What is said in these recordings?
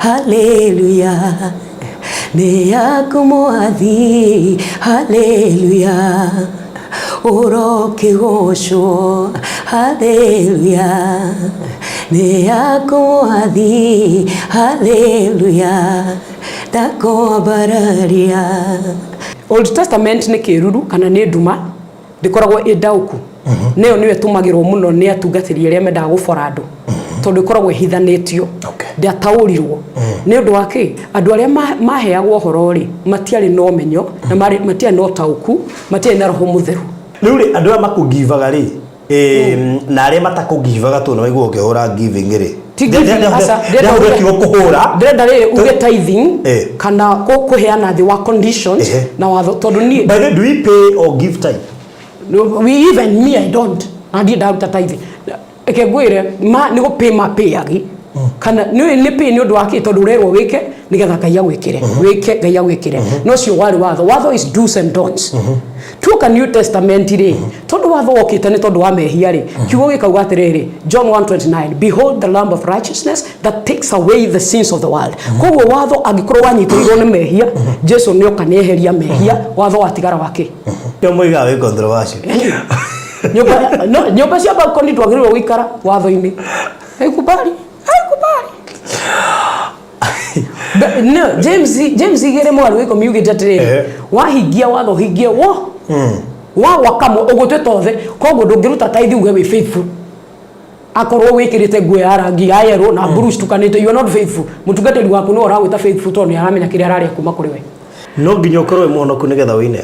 hallelujah. Ni yaku mwathi, hallelujah. Uroke gocwo, hallelujah. Ni yaku mwathi, hallelujah. Ndakwambararia. Old Testament ni kiruru kana ni nduma ndikoragwo indauku. Neo niwe tumagirwo muno ni atungatiri aria mendaga gubora andu. Tondu ikoragwo ihithanitio. Ndiataurirwo. Ni undu wake andu aria maheagwo horo ri matiari no menyo na matiari no tauku, matiari na roho mutheru. Riu ri andu aria makugivaga ri na aria matakugivaga tu no igwo ngehora giving ri. Ndenda riri uge tithing kana kuheana the work conditions na watho tondu ni. By the do we pay or give tithe? No, we even me I don't. Andi dauta tithe. Eke gwire ma ni go pay ma pay agi. Kana ni pay ni undu wake tondu rero wike nigetha Ngai agwikire. Wike Ngai agwikire. No cio wari watho. Watho is do's and don'ts. Tuka New Testament ri tondu watho wokite ni tondu wa mehia ri kiugo gikauga atiriri John 1:29 behold the lamb of righteousness that takes away the sins of the world. Koguo watho agikorwo wanyitirirwo ni mehia Jesu ni oka neheria mehia watho watigara wake. Yo moiga we controversial. Nyumba cia balcony twagĩrĩirwo gũikara watho-inĩ. Haikubali. No, James igere mwaru wiko miugite atiriri wahingia watho hingie wo wa wakamwe ugutweta othe koguo ndungiruta tithe uge we faithful akorwo wikirite nguo ya rangi ya yellow na blue tukanite you are not faithful mutungatiri waku no uragwita faithful tondu aramenya kiria araria kuma kuri we no nginya ukorwo muhonoku nigetha wine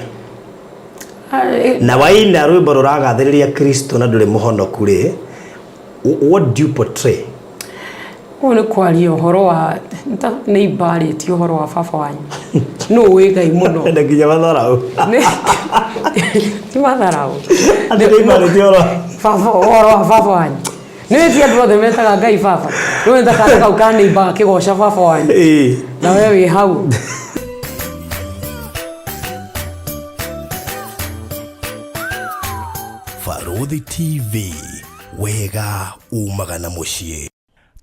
na waina rwimbo ruragathiriria Kristo na nduri muhonoku ri what do you portray? One kwaria uhoro wa ni ibari ti uhoro wa baba wanyu no we Ngai muno na nginya matharau ti matharau ande ni ibari ti uhoro wa baba wanyu ni ti andu othe metaga Ngai baba no ndaka kauka ni iba kigoca baba wanyu na wewe wi hau. Farodhi TV wega umaga na mucii.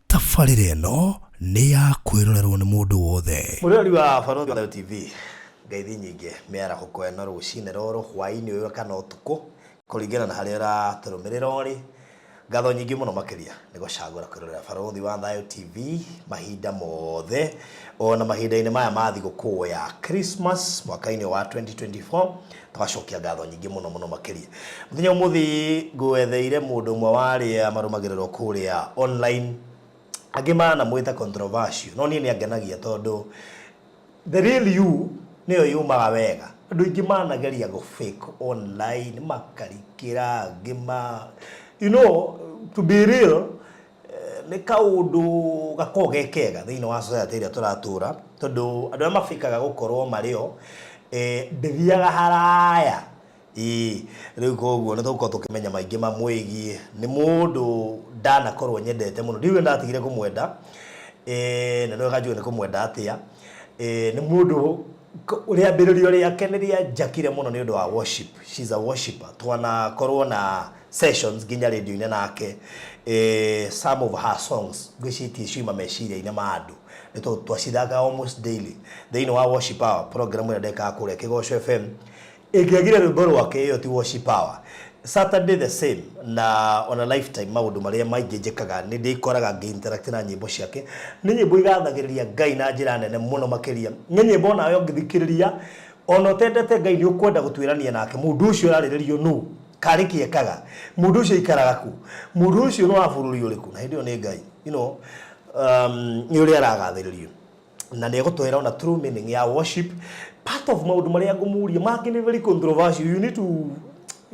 Tafarire no ni ya kwirorerwo ni mundu wothe. Murori wa Farodhi TV ngeithi nyingi miara gukwena rucine roro hwaini uyu kana utuku kuringana na haria raturumirira uri ngatho nyingi muno makiria ni gucagura kwirorera Farodhi wa Thayo TV mahinda mothe ona mahinda-ini maya ma thiguku ya Christmas mwaka-ini wa 2024 twacokia ngatho nyingi muno makiria. Muthenya umuthi ngwetheire mundu mwe wari amarumagirirwo kuria online agimana mwita controversial no ni agenagia tondu the real you niyo yumaga wega andu ingimanageria go fake online makarikira ngima you know to be real ni kaundu gakogekega thiini wa society ria turatura tondu andu amafikaga gukorwo mario ndithiaga haraya riu koguo ni tuko tukimenya maingi mamwigi ni mundu ndanakorwo nyendete muno ndiwe ndatigire kumwenda na no gajue ni kumwenda atia ni mundu uria mbiririo ria keneria jakire muno ni undu wa worship. She's a worshipper twana korwo na sessions ginya radio-ini nake some of her songs gwicitie ciuma meciria-ini ma andu ni twacithaga almost daily thiini wa worship hour program ira ndeka kuria Kigoco FM ikiagira rwimbo rwake iyo ti worship hour Saturday the same na on a lifetime maundu maria maingi njikaga ni ndikoraga ngiinteract na nyimbo ciake ni nyimbo igathagiriria Ngai na njira nene muno makiria ni nyimbo nayo ngithikiriria ono tendete Ngai ni ukwenda gutwirania nake mundu ucio araririo nu kariki ekaga mundu ucio ikaraga ku mundu ucio no abururi uriku na hindio ni Ngai you know ni uri aragathiririo na ni gutwira ona true meaning ya worship. Part of maundu maria ngumuria mangi ni very controversial you need to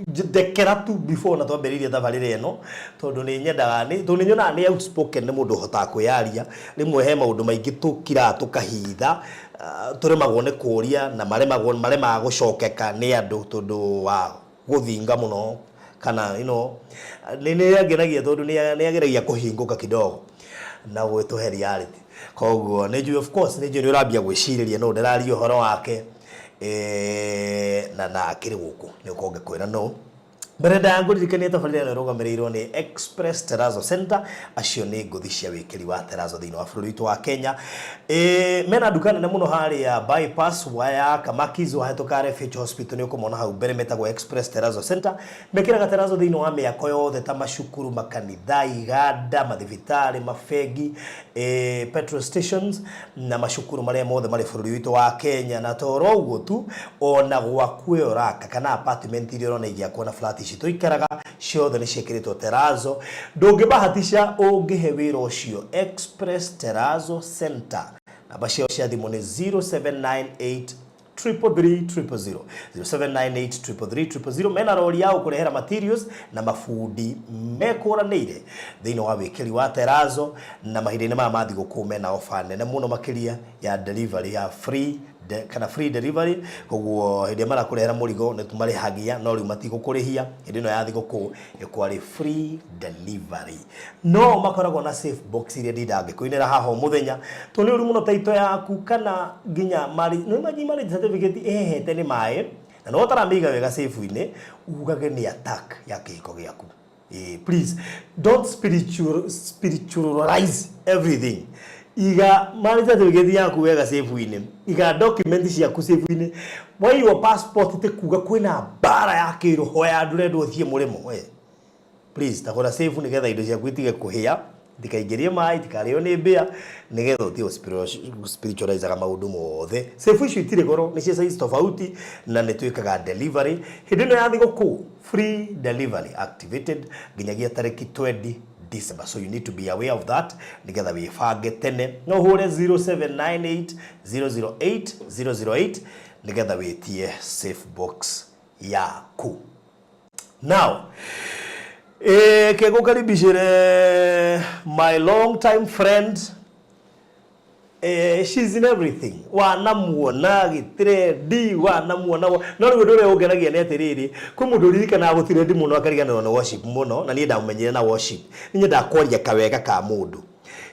dekera tu before na twambiriria thabarire eno tondu ni nyendaga ni tondu nyona ni outspoken ni mundu hota kuyaria rimwe he maundu maingi tukira tukahitha turemagwo ni kuria na marema gucokeka ni andu tondu wa guthinga muno kana you know ni agenagia tondu ni ageragia kuhinguka kidogo na gwituhe reality koguo ni of course ni urambia gwiciriria no ndarario horo wake na akiri guku ni ukonge kwira no Berenda yangu dirikania tabarĩra ĩno ĩrũgamĩrĩirwo nĩ Express Terrazzo Center. Acio nĩ ngũthi cia wĩkĩri wa terrazzo thĩinĩ wa bũrũri witũ wa Kenya. Mena nduka nene mũno harĩa bypass waya Kamaki's wahĩtũka FH Hospital nĩ ũkũmona hau mbere metagwo Express Terrazzo Center. Mekĩraga terrazzo thĩinĩ wa mĩako yothe ta macukuru, makanitha, iganda, mathibitarĩ, mabegi, petrol stations na macukuru marĩa mothe marĩ bũrũri witũ wa Kenya. Na toro ũguo tu ona gwaku ũraka kana apartment iria ũrona igĩakwo na flat tuikaraga ciothe nĩ ciĩkĩrĩtwo terrazzo. Ndũngĩbahatisha ũngĩhe wĩra ũcio. Express Terrazzo Center. Namba ciao cia thimũ nĩ 0798 333 0798 333 mena rori yao kũrehera materials na mafundi mekũranĩire thĩinĩ wa wĩkĩri wa terrazzo na mahinda-inĩ maya ma thigũkũ mena ofa nene mũno makĩria ya delivery ya free delivery. Koguo hĩndĩ marakũrehera mũrigo nĩ tumarĩhagia no rĩu matigũkũrĩhia hĩndĩ ĩno ya thigũkũ ĩkwarĩ free delivery. No makoragwo na safe box iria ndingĩkũinĩra haha mũthenya to nĩ ũru mũno taito yaku kana nginya marriage certificate ehete nĩ maĩ na no taramĩiga wega safe-inĩ ugage nĩ attack ya kĩhiko gĩaku. Please don't spiritualize everything. Iga marriage certificate yaku wega safe-inĩ, iga document ciaku safe-inĩ. Why your passport te kuga kwĩna bara ya kĩroho ya ndũrendwo ũthiĩ mũrĩmo. Please takora safe nĩgetha indo ciaku itige kũhĩa, ndikaingĩrie maĩ, ndikarĩo nĩ mbĩa, nĩgetha ũtige spiritualizaga maũndũ mothe. Safe icio itirĩ goro, nĩ cia size tofauti na nĩ twĩkaga delivery. Hĩndĩ ĩno ya thigũkũ free delivery activated nginyagia tarĩki 20 December. So you need to be aware of that. Nigetha wibange tene. No hore 0798 008 008 nigetha witie safe box yaku. Now, kegukaribishire my long time friend. She's in everything. Wanamuona gitrendi, wanamuona no rĩu ndũrĩa ũngeragia nĩ atĩrĩrĩ kwĩ mũndũ ririkana gũtirendi mũno akariganĩrwo nĩ worship mũno na niĩ ndamumenyire na worship niĩ ndakwaria kawega ka mũndũ.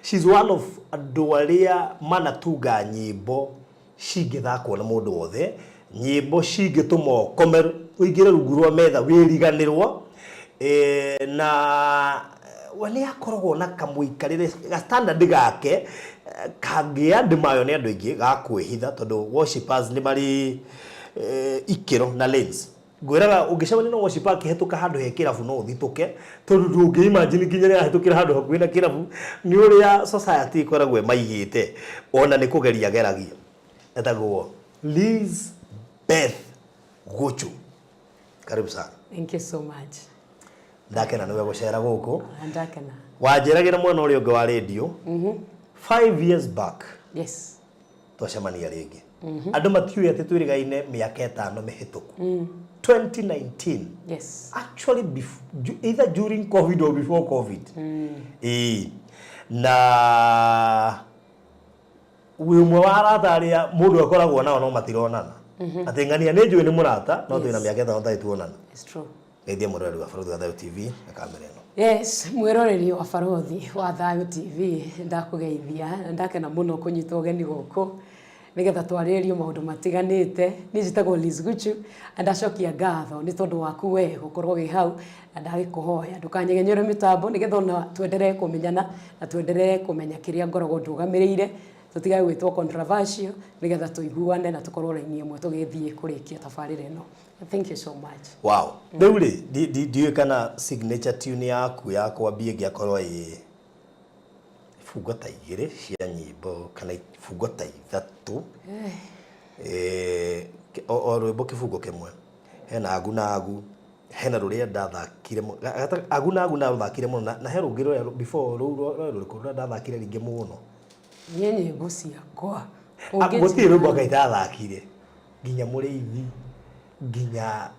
She's one of andũ arĩa manatunga nyĩmbo cingĩthakwo na mũndũ wothe, nyĩmbo cingĩtũma ũkome ũingĩre rungu rwa metha wĩriganĩrwo. Na wale akoragwo na kamũikarĩre ga standard gake kangĩa ndĩmayo nĩ andũ aingĩ gakwĩhitha tondũ worshipers nĩ marĩ ikĩro na lanes. Ngwĩraga ũngĩcemania na worshipper akĩhetũka handũ he kĩrabu no ũthitũke tondũ ndũngĩimagine nginya rĩrĩa ahetũkĩra handũ hakuhĩ na kĩrabu. Nĩ ũrĩa society ĩkoragwo maigĩte ona nĩ kũgeria geragia. Etagwo Lizbeth Guchu. Karibu sana. Thank you so much. Ndakena nĩwe gũcera gũkũ. Ndakena. Wanjĩragĩra mwena ũrĩa ũngĩ wa radio. 5 years back. Yes. Twacemania rĩngĩ. Andũ matiũĩ atĩ twĩrĩgaine mĩaka 5 mĩhĩtũku. 2019. Yes. Actually either during COVID or before COVID. Na umwe wa arata arĩa mũndũ akoragwo nao no matironana. Atĩ ng'ania nĩ njũĩ nĩ mũrata no twĩna mĩaka 5 tondũ tuonana. It's true. Geithia mũrori wa Barũthi wa Thayũ TV na kamera ĩno. Yes, mwĩroreri wa Barũthi wa Thayũ TV ndakũgeithia ndakena mũno kũnyita ũgeni gũkũ nigetha twarĩrĩrie maũndũ matiganĩte. Niĩ njĩtagwo Liz Guchu ndacokia ngatho nĩ tondũ waku we gũkorwo wĩ hau na ndagĩkũhoya ndũkanyegenyere mĩtambo nigetha ona twenderee kũmenyana na twenderee kũmenya kĩrĩa ngoragwo ndũgamĩrĩire tutigae gwĩtwo controversial nigetha tũiguane na tũkorwo raini ĩmwe tũgĩthiĩ kũrĩkia tabarĩra ĩno. Thank you so much. Wow. Rĩu ndiũĩ kana signature tune yaku ya kwambia ĩngĩakorwo ĩ ifungo ta igĩrĩ cia nyĩmbo kana ifungo ta ithatũ. O rwĩmbo kĩfungo kĩmwe. Hena agunagu, hena rũrĩa ndathakire agunagu na thakire mũno na he rũngĩ rũrĩa before rũrĩa ndathakire rĩngĩ mũno. Niĩ nyĩmbo ciakwa. Gũtirĩ rwĩmbo ngaithakire nginya mũrĩithi nginya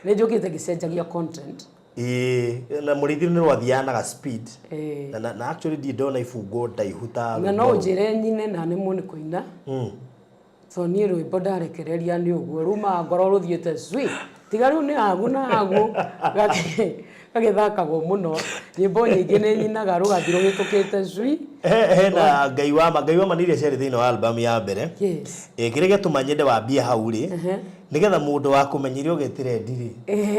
nĩ njũkĩte ngĩcenjagia content. Na mũrĩithi nĩ rwathianaga speed. Na actually ndi ndona ifungo ndaihu ta na no njĩre nyine na nĩ mũnĩ kũina. So niĩ rwĩmbo ndarekereria nĩ ũguo ruma ngoro rũthiĩte zwi tiga rĩu nĩ agu na agu gagithakagwo muno nyimbo nyingi ni nyinaga rugathiro gitukite cui hena ngai wa maniria ciari thiini wa album ya mbere yes kirege tumanyende wa bia hau ri nigetha mundu wa kumenyirio getire ndiri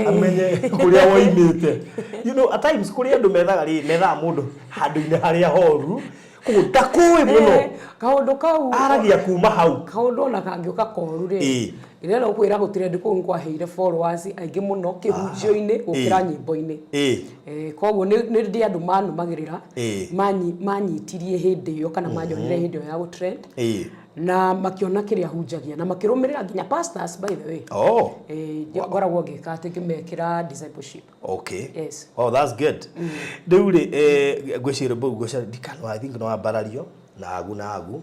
amenye kuria woimite you know at times kuria andu methaga mundu handu-ini haria horu kudakui muno kaundu kau aragia kuma hau kaundu na kangiuka koru ri irera ukwira gutire ndiku nkwaheire followers aingi muno kihunjio-ini gukira nyimbo-ini koguo ni ndi andu manumagirira manyitirie hindi iyo kana manjonire hindi iyo ya gutrend na makiona kiria hunjagia na makirumirira nginya pastors by the way ngoragwo ngika ati ngimekira discipleship okay yes oh that's good deuri gwicira bu gwicira dikano I think no abarario na agu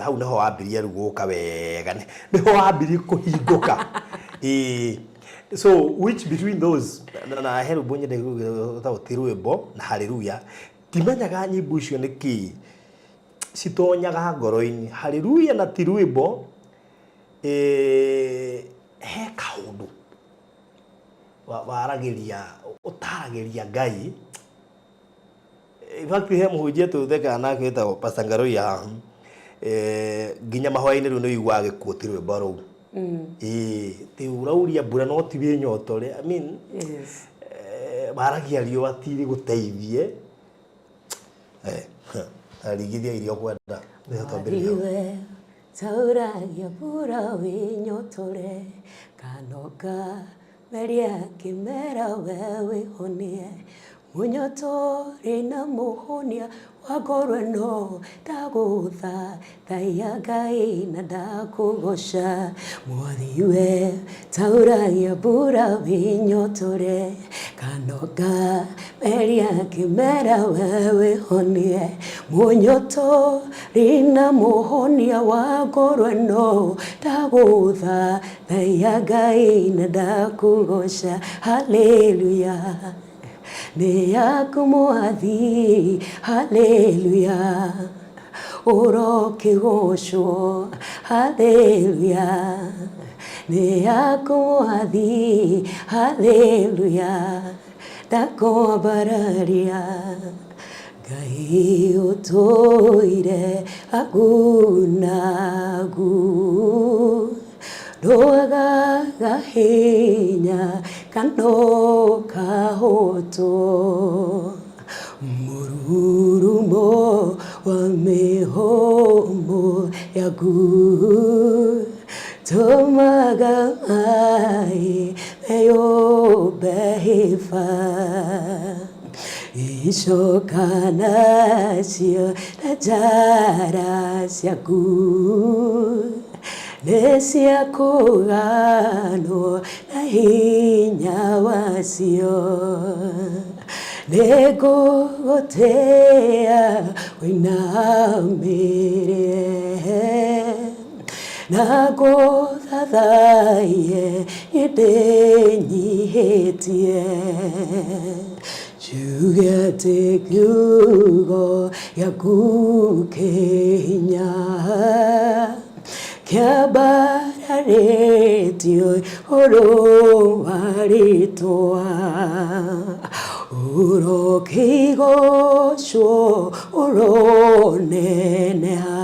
hau neho wambirie riu guka wega neho wambirie kuhinguka so which between those na heru bonye de utirwimbo na hallelujah timenyaga nyimbo icio niki citonyaga ngoro-ini hallelujah na tirwimbo he kaundu waragiria utaragiria ngai in fact he muhunjia tutheka nake etagwo Pastor Ngaroia nginya mahwa-ini riu ni igwa gikuo tirwimbo ruu ti urauria mbura no ti wi nyotore I mean yes baragia riũa tiri guteithie arigithia irio kwenda niho twambĩrĩria tauragia mbura wi nyotore kanoka meria kimera wewe honie munyotore na muhonia wagorwe no tagutha thaya ngai na ndakugosha mwathĩwe tauragia mbura wi nyotore kanoka meria kimera wewe honie munyotore na muhonia wagorwe no tagutha thaya ngai na ndakugosha hallelujah ni yaku mwathi hallelujah urokigocwo hallelujah ni yaku mwathi hallelujah ndakwambararia ngai utoire agunagu Doaga gahinya kano kahoto mururumo wa mehomo yagu tomaga ai meyo behifa ishokana sio najara siagu Nesia kugano na hinya wasio Nego gotea winamire Nago thadhaye yedenyihetie Chugate kugo yakukenya Kiabararetio oro varitoa uro kigosho uro neneha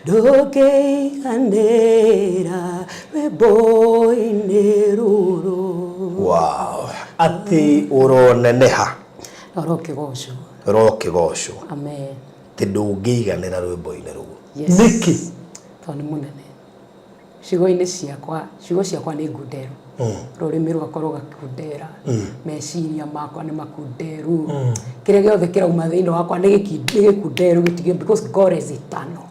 doke andera reboy neruro wow ati uro neneha uro kigosho amen tidungiganira rwimbo-ini ruu yes niki toni munene cigo-ini ciakwa ni ngunderu rurimi rwakwa rugakundera meciria makwa ni makunderu kiria giothe kirauma thiini wakwa ni gikunderu gitige because God is eternal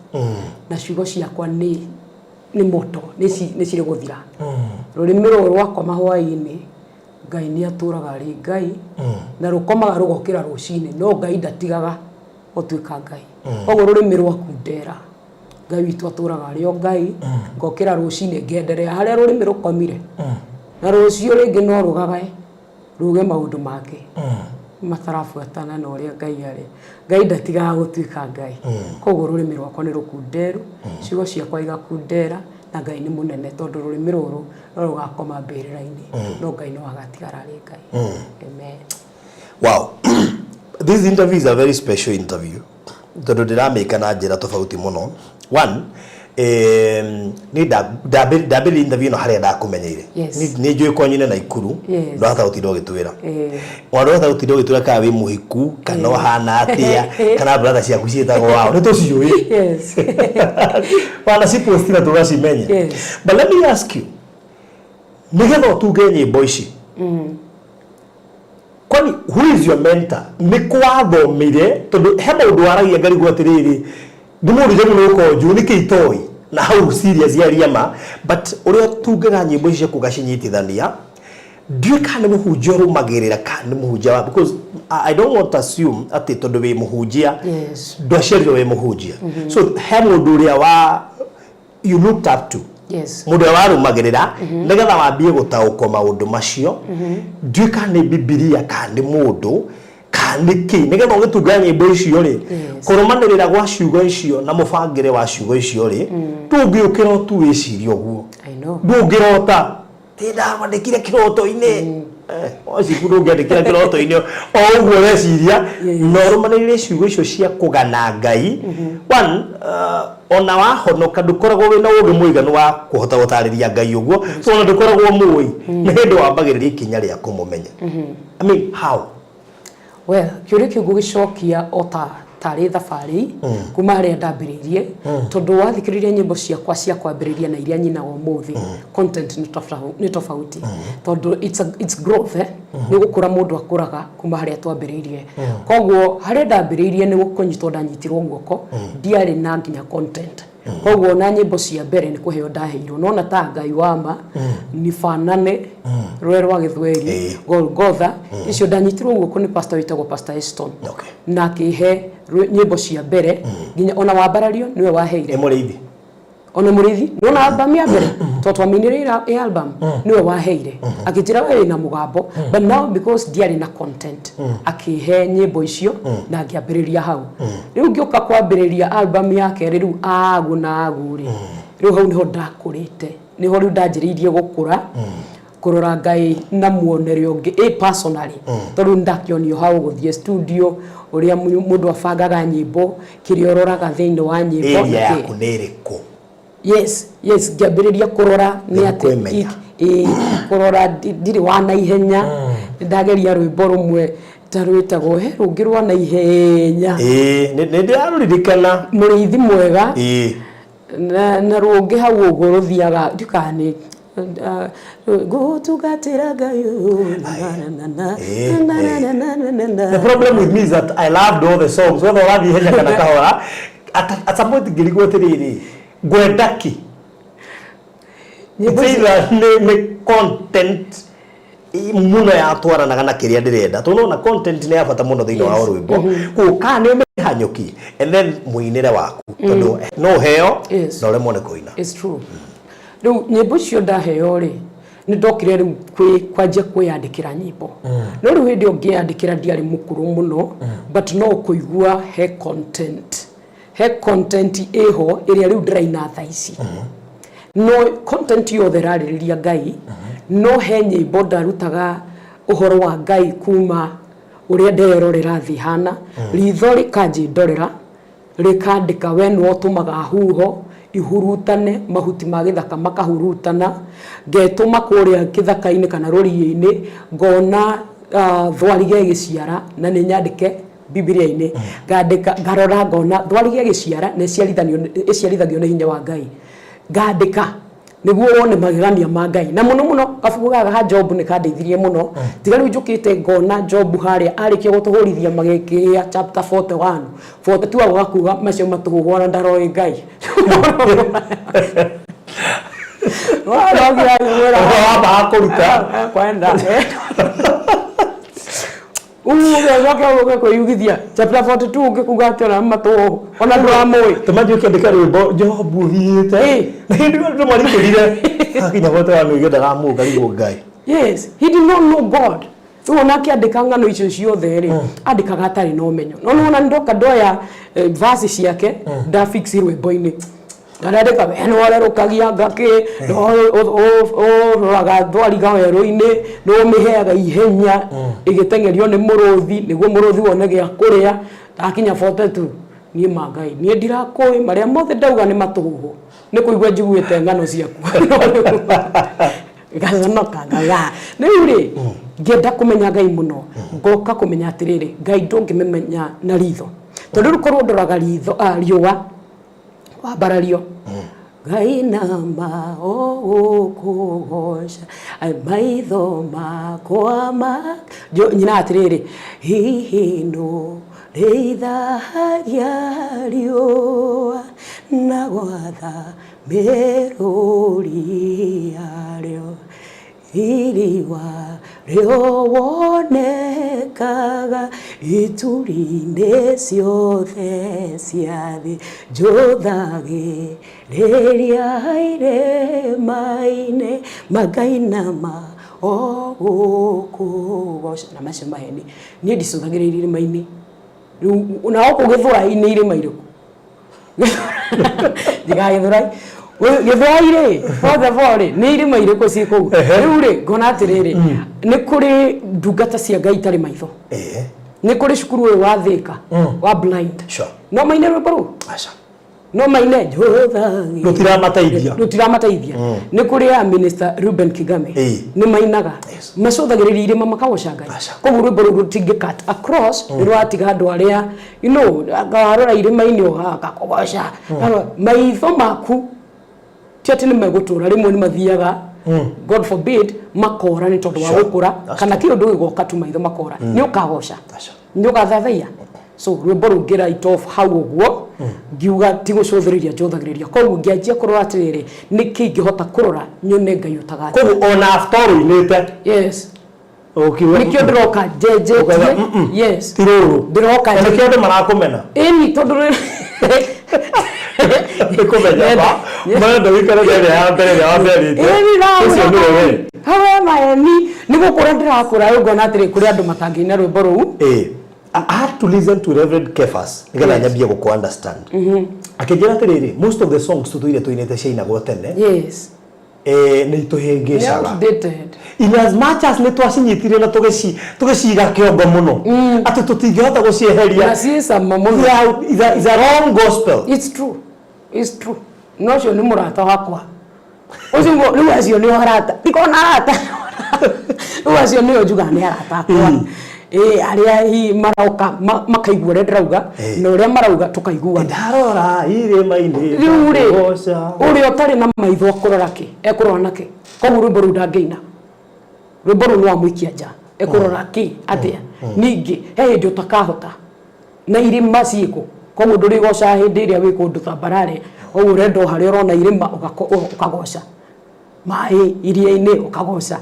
na cigo ciakwa ni moto ni ciri guthira rurimi rwakwa mahwa-ini ngai ni aturaga ari ngai na rukomaga rugokira rucini no ngai ndatigaga gutuika ngai koguo rurimi rwakundera ngai witu aturaga ari ngai ngokira rucini ngenderea haria rurimi rukomire na rucio ringi no rugagae ruge maundu make matarafuatana na uria ngai ari ngai ndatigaga gutuika ngai koguo rurimi rwakwa ni rukunderu cigo ciakwa igakundera na Ngai nĩ mũnene tondũ rũrĩmĩ rũrũ no rũgakoma mbĩrĩra-inĩ no Ngai no agatigara arĩ Ngai. Amen. Wow. This interview is a very special interview. Tondũ ndĩramĩka na njĩra tofauti mũno. One, ni ndambĩrĩria interview no harĩa ndakũmenyeire. Nĩ njũĩ kwanyu na Ikuru ndahota gũtinda ũgĩtwĩra. Ndahota gũtinda ũgĩtwĩra kana wĩ mũhiku kana ũhana atĩa kana brother ciaku ciĩtagwo wao nĩ tũciũĩ. Yes. Wana si post na tũgacimenye. But let me ask you, nĩgetha ũtuge nyĩmbo ici, kwani who is your mentor? Nĩ kwathomire tondũ he maũndũ waragia ngarigwo atĩrĩrĩ ndimũrire mũno ũkonju nĩkĩ itoĩ na how serious yaria ma, but ũrĩa tungaga nyĩmbo ici kũgacinyitithania ndiũ kana nĩ mũhunjia ũrũmagĩrĩra kana nĩ mũhunjia because I don't want to assume atĩ tondũ wĩ mũhunjia ndwaciarirwo wĩ mũhunjia. So he mũndũ ũrĩa wa you looked up to, mũndũ warũmagĩrĩra nĩgetha wambie gũtaũkwo maũndũ macio ndiũ kana nĩ Bibilia kana nĩ mũndũ kaniki nĩgetha ũgĩtunga nyĩmbo icio rĩ kũrũmanĩrĩra gwa ciugo icio na mũbangĩre wa ciugo icio rĩ ndũngĩũkĩra tu wĩciria ũguo ndũngĩrota ndamandĩkire kĩroto-inĩ ociku ndũngĩandĩkĩra kĩroto-inĩ o ũguo weciria no ũrũmanĩrĩre ciugo icio cia kũgana Ngai. One, ona wahonoka ndũkoragwo wĩna ũũgĩ mũiganu wa kũhota gũtarĩria Ngai ũguo so ona ndũkoragwo mũĩ nĩ hĩndĩ wambagĩrĩria ikinya rĩa kũmũmenya. I mean how? Well, kĩũria kĩu ngũgĩcokia o tarĩ thabarĩ kuma harĩa ndambĩrĩirie tondũ wathikĩrĩria nyĩmbo ciakwa cia kwambĩrĩria na iria nyinaga ũmũthĩ content nĩ tofauti tondũ it's growth nĩ gũkũra mũndũ akũraga kuma harĩa twambĩrĩirie. Koguo harĩa ndambĩrĩirie nĩ gũkũnyitwo ndanyitirwo guoko ndiarĩ na nginya content. Koguo na nyĩmbo cia mbere nĩ kũheo ndaheirwo nona ta Ngai wama nifanane rũrĩa rwa Gĩthweri Golgotha icio ndanyitirwo guoko nĩ pastor wĩtagwo Pastor Eston na akĩhe nyĩmbo cia mbere nginya ona wambarario niwe waheire mũrĩithi ona mũrĩithi nona album ya mbere twaminĩrĩra album niwe waheire akĩnjĩra we na mũgambo but now because ndiarĩ na content akĩhe nyĩmbo icio na ngĩambĩrĩria hau rĩu ngĩũka kwambĩrĩria album yake rĩu agu na agu rĩ rĩu hau nĩho ndakũrĩte nĩho rĩu ndanjĩrĩirie gũkũra kũrora Ngai na muonere ũngĩ personally tondũ ndakĩonio hau gũthiĩ studio ũrĩa mũndũ abangaga nyĩmbo kĩrĩa ũroraga thĩinĩ wa nyĩmbo yaku nĩ ĩrĩkũ. Yes, ngĩambĩrĩria kũrora nĩ atĩ kũrora ndirĩ wa na ihenya ndageria rwĩmbo rũmwe tarwĩtagwo rũngĩ rwa na ihenya nĩ ndĩrarũririkana mũrĩithi mwega na rũngĩ hau ũguo rũthiaga ndikane gũtungatĩra Ngai. The problem with me is that I loved all the songs whether ũrathiĩ ihenya kana kahora at some point ngĩrigwo atĩrĩrĩ gwendaki nĩ content muno yatwaranaga na kĩrĩa ndĩrenda tondũ na content nĩ ya bata mũno thĩinĩ wa rwĩmbo kũka nĩ mĩhanyũki and then mũinĩre waku tondũ no heo na ũremwo nĩ kũina. It's true. Rĩu nyĩmbo icio ndaheo rĩ nĩ ndokire rĩu kwanjia kwĩyandĩkĩra nyĩmbo no rĩu hĩndĩ ũngĩyandĩkĩra ndiarĩ mũkũrũ mũno but no kũigua he content ĩho ĩrĩa rĩu ndĩraina thaa ici no content yothe rarĩrĩria Ngai no he nyĩmbo ndarutaga ũhoro wa Ngai kuma ũrĩa nderorera thĩ hana ritho rĩkanjĩndorera rĩkandĩka we nĩ ũtũmaga huho ihurutane mahuti ma gĩthaka makahurutana ngetũma kũrĩa gĩthaka-inĩ kana rũriĩ-inĩ ngona thwarige gĩciara na nĩ nyandĩke Biblia-inĩ ngandĩka ngarora ngona thwarige gĩciara nĩ ĩciarithagio nĩ hinya wa Ngai ngandĩka nĩguo wone magegania ma Ngai na mũno mũno kabuku gaka ha Job nĩ kandeithirie mũno tiga rĩu njũkĩte ngona Job harĩa arĩkia gũtũhũrithia magĩkĩria chapter 41 42 agakuga macio matũhũhwo na ndaroĩ Ngai kũruta kwenda Uge kwĩyugithia chapter 42 ũngĩkuga atĩ ona matũ ona ndũramũĩ tũmanjie ũkĩandĩka rwĩmbo Job ũthiĩte na hĩndĩ ĩyo andũ marikũrire akinya bote wa nũigĩ ndaramũga rĩguo Ngai. Yes, he did not know God. Rĩu ona akĩandĩka ng'ano icio ciothe rĩ andĩkaga atarĩ na ũmenyo no ona ndoka ndoya verse ciake ndafix rwĩmbo-inĩ Ndareka we no wale rukagia ngake no raga thwari ga werũ-inĩ no miheaga ihenya igitengerio ni muruthi niguo muruthi wone gĩa kũrĩa akinya 42 nie mangai nie ndirakũĩ maria mothe ndauga ni matuhu ni kuigua njiguĩte ngano ciaku gaconoka ngaga rĩu rĩ ngĩenda kũmenya Ngai mũno ngoka kũmenya atĩrĩrĩ Ngai ndũngĩmenya na ritho tondũ rũkorwo ndoraga ritho riũa wambarario Ngai nama ũgũkũgoca maitho makwa nyina atĩrĩrĩ hihi no rĩithagia riũa na gwatha mĩrũri yarĩo iriwa rĩo wonekaga ituri-inĩ ciothe cia thĩ njũthagĩrĩria irĩma-inĩ Ngai nama ũgũkũgoca na macio maheni niĩ ndicũthagĩrĩria irĩma-inĩ rĩu na ũkũgĩthũrai-inĩ irĩma irĩkũ ndigagĩthũrai gĩthũrai-rĩ bothe borĩ nĩ irĩma irĩkũ ciĩ kũu rĩu rĩ ngona atĩrĩrĩ nĩ kũrĩ ndungata cia Ngai itarĩ maitho nĩ kũrĩ cukuru ũyũ wa Thĩka wa blind no maine rwĩmbo rũu no maine rũtiramateithia nĩ kũrĩ ya minister Ruben Kigame nĩ mainaga macũthagĩrĩria irĩma makagoca Ngai koguo rwĩmbo rũu rũtingĩ-cut across nĩ rwatiga andũ arĩa warora irĩma-inĩ ũgakagoca maitho maku ti atĩ nĩ megũtũra rĩmwe nĩ mathiaga God forbid makora nĩ tondũ wa gũkũra kana kĩũndũ gĩgoka tu maitho makora nĩ ũkagoca nĩ ũgathathaia so rwĩmbo rũu ngĩ-write off hau ũguo ngiuga ti gũcũthĩrĩria njũthagĩrĩria koguo ngĩanjia kũrora atĩrĩrĩ nĩkĩ ingĩhota kũrora nyone Ngai ũtaga koguo ona after ũinĩte yes nĩkĩo ndĩroka njenjetie yes ti rũrũ ndĩroka nĩkĩo andũ marakũmena ĩni tondũ nĩkũmenya mwenda wĩikare mbere ya mbere ya wamberĩte ũcio nĩ wewe hawe maeni nĩ gũkũra ndĩrakũra rĩu ngona atĩrĩ kũrĩ andũ matangĩina rwĩmbo rũu I had to listen to Reverend Kefas nĩgetha nyambie gũkũ understand akĩnjĩra atĩrĩrĩ most of the songs tũtũire tũinĩte ciainagwo tene nĩ itũhĩngĩcaga in as much as nĩ twacinyitire na tũgĩciga kĩongo mũno atĩ tũtingĩhota gũcieheria is a wrong gospel. It's true no cio nĩ mũrata wakwa ũcio rĩu acio nĩ arata ndikona arata rĩu acio nĩo njugaga nĩ arata akwa arĩa marauka makaigua ũrĩa ndĩrauga na ũrĩa marauga tũkaiguana ndarora irĩma-inĩ rĩu rĩ ũrĩa ũtarĩ na maitho akũrora kĩ ekũrora nakĩ koguo rwĩmbo rũu ndangĩina rwĩmbo rũu nĩ wamũikia nja ekũrora kĩ atĩa ningĩ he hĩndĩ ũtakahota na irĩma ciĩkũ koguo ndũrĩgoca hĩndĩ ĩrĩa wĩ kũndũ tambarare ũguo ũrenda harĩa ũrona irĩma ũkagoca maĩ iria-inĩ ũkagoca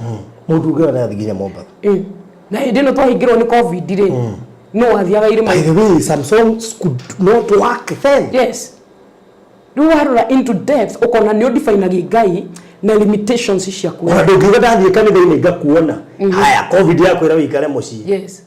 mũndũ ũngĩ nĩ athiginya Mombatha na hĩndĩ ĩno twahingĩrwo nĩ COVID rĩ no athiaga irĩma by the way some songs could not work then yes rĩu warora into depth ũkona nĩ ũdifainagia Ngai na limitations ciaku ona ndũngiuga ndathiĩ kanitha-inĩ ngakuona haya COVID yakwĩra wĩikare mũciĩ yes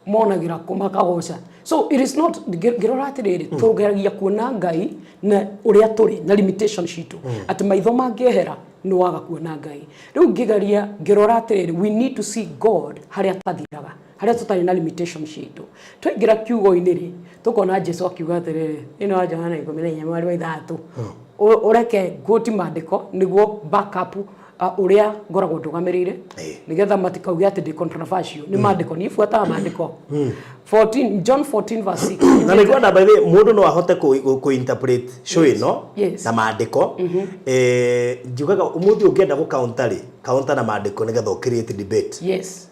monagĩra kũ makagoca so it is not ngĩrora atĩrĩrĩ tũgeragia kuona Ngai na ũrĩa tũrĩ na limitation citũ atĩ maitho mangĩehera nĩ waga kuona Ngai rĩu ngĩgeria ngĩrora atĩrĩrĩ we need to see God harĩa tathiraga harĩa tũtarĩ na limitation citũ twaingĩra kiugo-inĩ rĩ tũkona Jesũ akiuga atĩrĩrĩ ĩno wa Johana 10:3 ũreke ngũti maandĩko nĩguo backup ũrĩa ngoragwo ndũgamĩrĩire nĩgetha matikauge atĩ ndĩ controversial nĩ maandĩko niĩ buataga maandĩko 14 John 14:6 na nĩguo na by the way mũndũ no ahote kũ-interpret show ĩno na maandĩko njugaga ũmũthĩ ũngĩenda gũ-counter rĩ counter na maandĩko nĩgetha ũcreate debate yes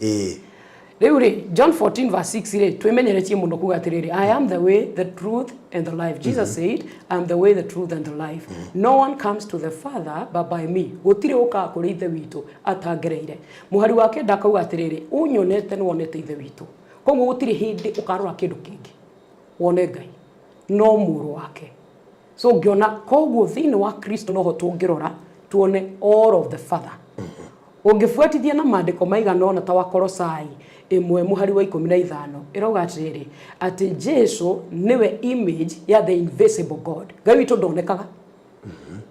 rĩu rĩ John 14:6 rĩ twĩmenyeretie mũno kuga atĩrĩrĩ I am the way the truth and the life Jesus said I am the way the truth and the life no one comes to the Father but by me gũtirĩ ũkaga kũrĩ ithe witũ atangereire mũhari wake ndakauga atĩrĩrĩ ũnyonete nĩ wonete ithe witũ koguo gũtirĩ hĩndĩ ũkarora kĩndũ kĩngĩ wone Ngai no mũrũ wake so ngĩona koguo thĩinĩ wa Kristo noho tũngĩrora tuone all of the Father ungifuatithia na maandiko maigana ona ta wa Kolosai 1:15 irauga atiriri ati Jesu niwe image ya the invisible God. Ngai witu ndonekaga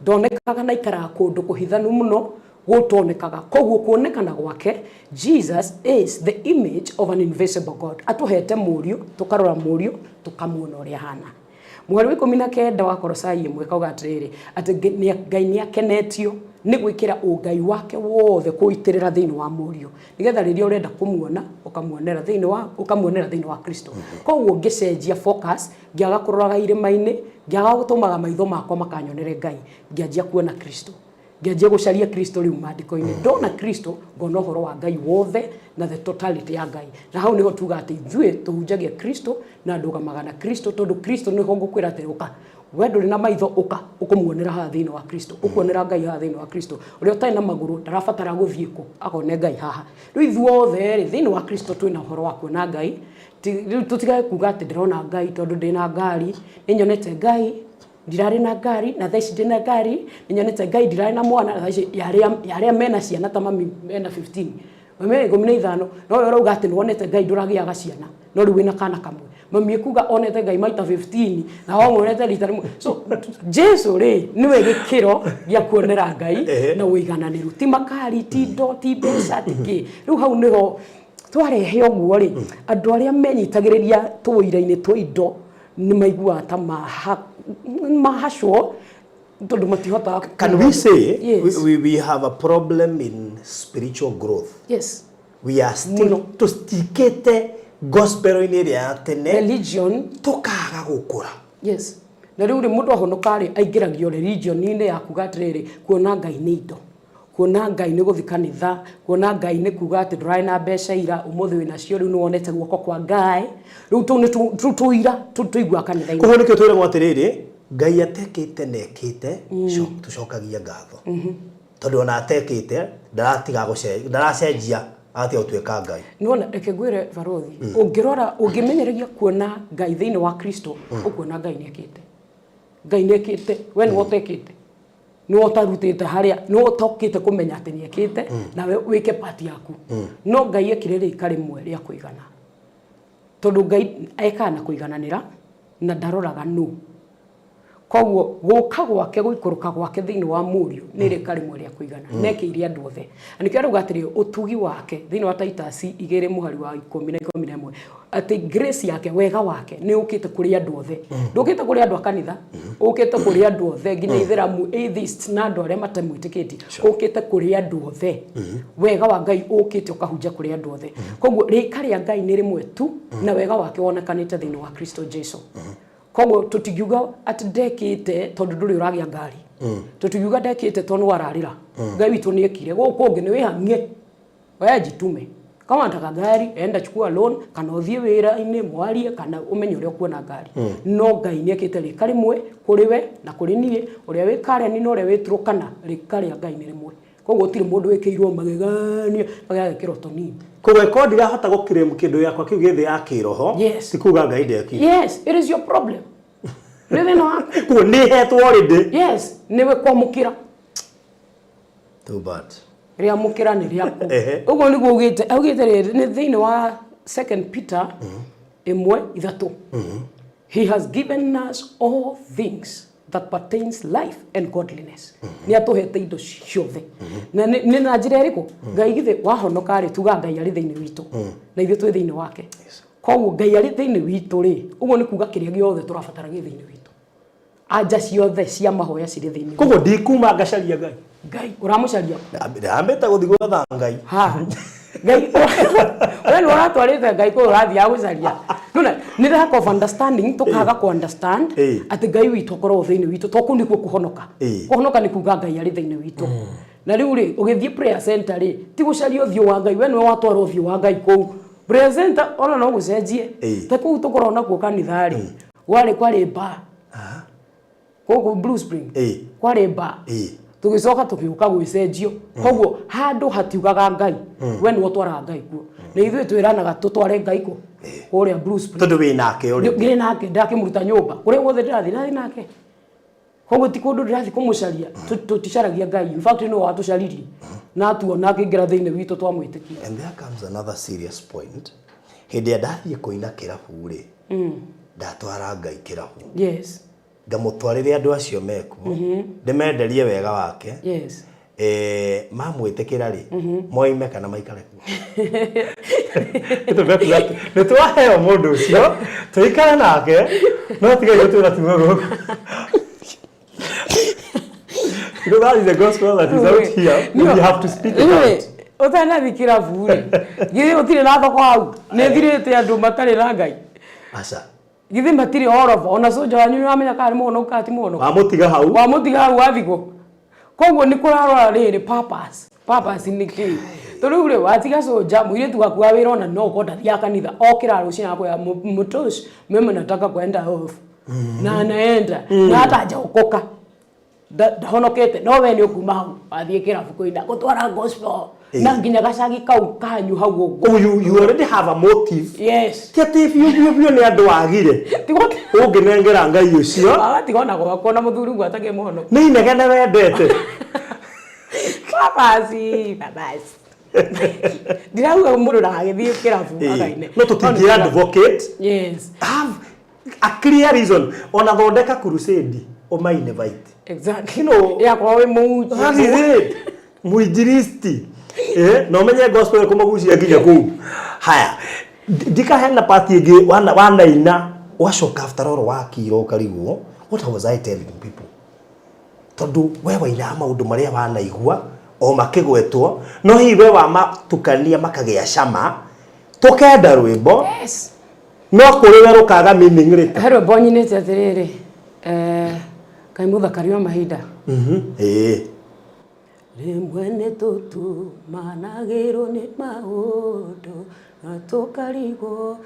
ndonekaga na ikara kundu kuhithanu muno gutonekaga koguo kuonekana gwake Jesus is the image of an invisible God. Atuhete murio tukarora murio tukamuona uria hana. Mweri 19 wa Kolosai 1 kauga atiriri ati Ngai ni akenetio ni gwikira ungai wake wothe kuitirira thiini wa murio nigetha riria urenda kumuona ukamuonera thiini wa Kristo. Koguo ngicenjia focus ngiaga kuroraga irima-ini ngiaga gutumaga maitho makwa makanyonere Ngai ngianjia kuona Kristo ngianjia gucaria Kristo riu maandiko-ini ndona Kristo ngona uhoro wa Ngai wothe na the totality ya Ngai na hau niho tuga ati ithue tuhunjagia Kristo na ndugamaga na Kristo tondu Kristo niho ngukwira ati uka wendo rina maitho uka ukumuonera ha thiini wa Kristo ukuonera Ngai ha thiini wa Kristo uria utai na maguru ndarabatara guthie ku akone Ngai haha riu ithuothe ri thiini wa Kristo twina uhoro wa kuona Ngai tutigae kuga ati ndirona Ngai tondu ndina ngari ninyonete Ngai ndirari na ngari na thaici ndina ngari ninyonete Ngai ndirari na mwana na thaici yaria mena ciana ta mami mena 15 mame 15 no urauga ati nonete Ngai nduragiaga ciana no riu wina kana kamwe mami kuga onete Ngai maita 15 na wonete rita rimwe so Jesu ri niwe gikiro gia kuonera Ngai na uigananiru ti makari ti ndo ti mbeca tiki riu hau niho twarehe oguo ri andu aria menyitagiriria tuira-ini twa indo ni maigua ta mahashwo tondu matihota. Can we say we have a problem in spiritual growth? Yes. We are still to stikete gospel in area tene religion tukaga gukura. Yes. Na riu ri mundu ahonokari aingiragio religion ine ya kuga atiriri kuona Ngai ni indo kuona Ngai ni guthi kanitha kuona Ngai ni kuga ati ndrai na mbeca ira umuthi wina cio riu ni wonete guoko kwa Ngai riu tu tuira tuigua kanitha ko nikio twira mwatiriri Ngai atekite nekite tucokagia ngatho tondu ona atekite ndaratiga gucenjia ndaracenjia ati utweka Ngai nona reke ngwire barothi ungirora ungimenyeragia kuona Ngai thiini wa Kristo ukuona Ngai nekite Ngai nekite we ni wotekite ni wotarutite haria ni wotokite kumenya ati niekite na wike part yaku no Ngai ekirire ikari mwe ria kuigana tondu Ngai ekana kuigananira na ndaroraga nu koguo guka gwake guikuruka gwake thiini wa murio ni rika rimwe ria kuigana nekiire andu othe anikio ruga atiri utugi wake thiini wa Titus 2 muhari wa 10:11 ati grace yake wega wake ni ukite kuri andu othe ndukite kuri andu akanitha ukite kuri andu othe nginya itheramu atheist na andu aria matamwitikiti ukite kuri andu othe wega wa Ngai ukite ukahunja kuri andu othe koguo rika ria Ngai ni rimwe tu na wega wake wonekanite thiini wa Kristo Jesu. Koguo tutigiuga ati ndekite tondu nduri uragia ngari tutigiuga ndekite tondu wararira Ngai witu ni ekire gukungi ni wihangie we jitume kama nataka gari enda chukua loan kana uthie wira-ini mwarie kana umenye uria kuona ngari no Ngai ni ekite rika rimwe kuri we na kuri nie uria wikare ni no uria witurukana rika ria Ngai ni rimwe koguo tiri mundu wikiirwo magegania magegekiro tonini koguo ko ndirahota gukirem kindu yakwa kiu githe ya kiroho yes. ti kuga Ngai ndeki yes it is your problem really no ko ni hetwo already yes niwe kwamukira too bad ria mukira ni riaku uguo niguo ugite ni thiini wa 2 Peter 1:3 he has given us all things that pertains life and godliness ni atuhete indo ciothe na ni na njira iriku Ngai githe wahonoka ri tuga Ngai ari thiini witu na ithu twi thiini wake koguo Ngai ari thiini witu ri uguo ni kuga kiria giothe turabatara gi thiini witu anja ciothe cia mahoya ciri thiini koguo ndikuma ngacaria Ngai uramucaria ndambeta guthi gwetha Ngai ha Ngai we no ratwarite Ngai ko urathi agucaria nona ni lack of understanding tukaga ku understand ati Ngai witu korwo thiini witu toku nikuo kuhonoka kuhonoka ni kuga Ngai ari thiini witu na riu ri ugithie prayer center ri ti gucaria uthio wa Ngai we no watwara uthio wa Ngai kou prayer center ona no gucenjie ta kou tukorona ku kanitha ri wale kwari ba koguo Blue Spring kwari ba tugicoka tukiuka gwicenjio koguo handu hatiugaga Ngai we ni watwara Ngai kuo na ithuĩ twĩranaga tutware Ngai ku kũrĩa Blue Spring tondu wĩ nake ngire nake ndakimuruta nyũmba kũrĩa guothe ndĩrathiĩ nake koguo ti kundu ndirathi kumucaria tuticaragia Ngai in fact no watucaririe na tuona ngĩingĩra thĩinĩ witũ twamwĩtĩkia. And there comes another serious point. Hĩndĩ ndathiĩ kũina kĩrabu rĩ ndatwara Ngai kĩrabu. Yes. Ngamũtwarĩre andũ acio mekuo ndĩmenderie wega wake. Yes. Mamwĩtĩkĩra rĩ moime kana maikare kuo. Nĩ twaheo mũndũ ũcio tũikare nake no tiga gũtũra tuma gũkũ. You know, that is the gospel that is out here. No. You have to speak it out. Utana kĩrabu rĩ githĩ ũtirĩ na thoko hau nĩ thirĩte andũ matarĩ na Ngai. Aca githĩ matirĩ orofa ona soja wanyu nĩ wamenya kana nĩ mũno ukati mũno wamũtiga hau wathigo. Koguo nĩ kũrarora rĩrĩ purpose nĩ kĩĩ tondũ rĩu watiga soja mũirĩtu waku wa wĩra ona no ũkonda thia kanitha okĩra rũciinĩ akwĩa mtosh mimi nataka kwenda off na anaenda na hata hajaokoka ndahonokete no we nĩ ũkuma hau wathiĩ kĩrabu kũina gũtwara gospel na nginya gacagi kau kanyu hau ũguo. Oh, you already have a motive. Yes. Kĩatĩ biũ nĩ andũ agire ũngĩnengera Ngai ũcio tigona gwakwo na mũthuri ngwatage mũhono nĩ inegene wendete. Babasi ndirauga mũndũ ndagagĩthiĩ kĩrabu againe no tũtingĩ advocate. Yes. Have a clear reason ona thondeka crusade ũma-invite. Exactly. Yakorwo wĩ mũhunjia. That is it. Mũinjilisti. No menye gospel kũmagucia nginya kũu. Haya. Ndikahena party ĩngĩ wanaina wacoka after all wakira ũkarigwo. What was I telling people? Tondu we waina maũndũ marĩa wanaigua o makĩgwetwo no hihi we wamatukania makagĩa cama tũkenda rwĩmbo. Yes. No kũrĩ we rũkaga meaning rĩta. He rwĩmbo nyinĩte atĩrĩrĩ Kai mũthakari wa mahinda. Rĩmwe nĩ tũtumanagĩrwo nĩ maũndũ na tũkarigwo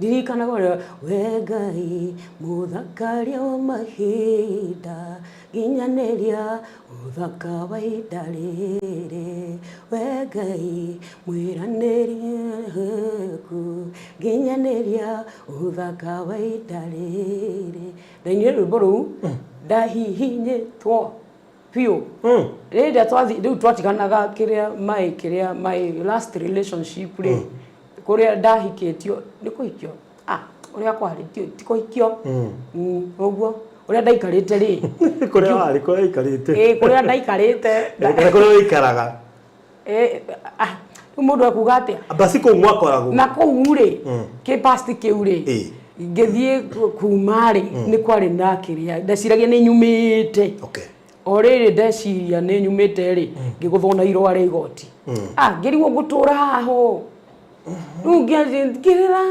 ndirikanaga ũrĩa we Ngai mũthakari wa mahinda nginyanĩria ũthaka wa ihinda rĩrĩ we Ngai mwĩranĩri ku nginyanĩria ũthaka wa ihinda rĩrĩ. Ndainire rwĩmbo rũu ndahihinyĩtwo biũ rĩrĩa rĩu twatiganaga kĩrĩa my last relationship rĩ kũrĩa ndahikĩtio nĩ kũhikio ũrĩa kwarĩ ti kũhikio ũguo ũrĩa ndaikarĩte rĩ kũrĩa warĩ kũrĩa ikarĩte kũrĩa ndaikarĩte kũrĩa ikaraga mũndũ akuga atĩa basi kũu mwakoragwo na kũu rĩ kĩ past kĩu rĩ ngĩthiĩ kuma rĩ nĩ kwarĩ na kĩrĩa ndeciragia nĩ nyumĩte. Okay. O rĩrĩ ndeciria nĩ nyumĩte rĩ ngĩgũthwo na irũa rĩa igoti ngĩrigwo ngũtũra haho rĩu ngĩrĩra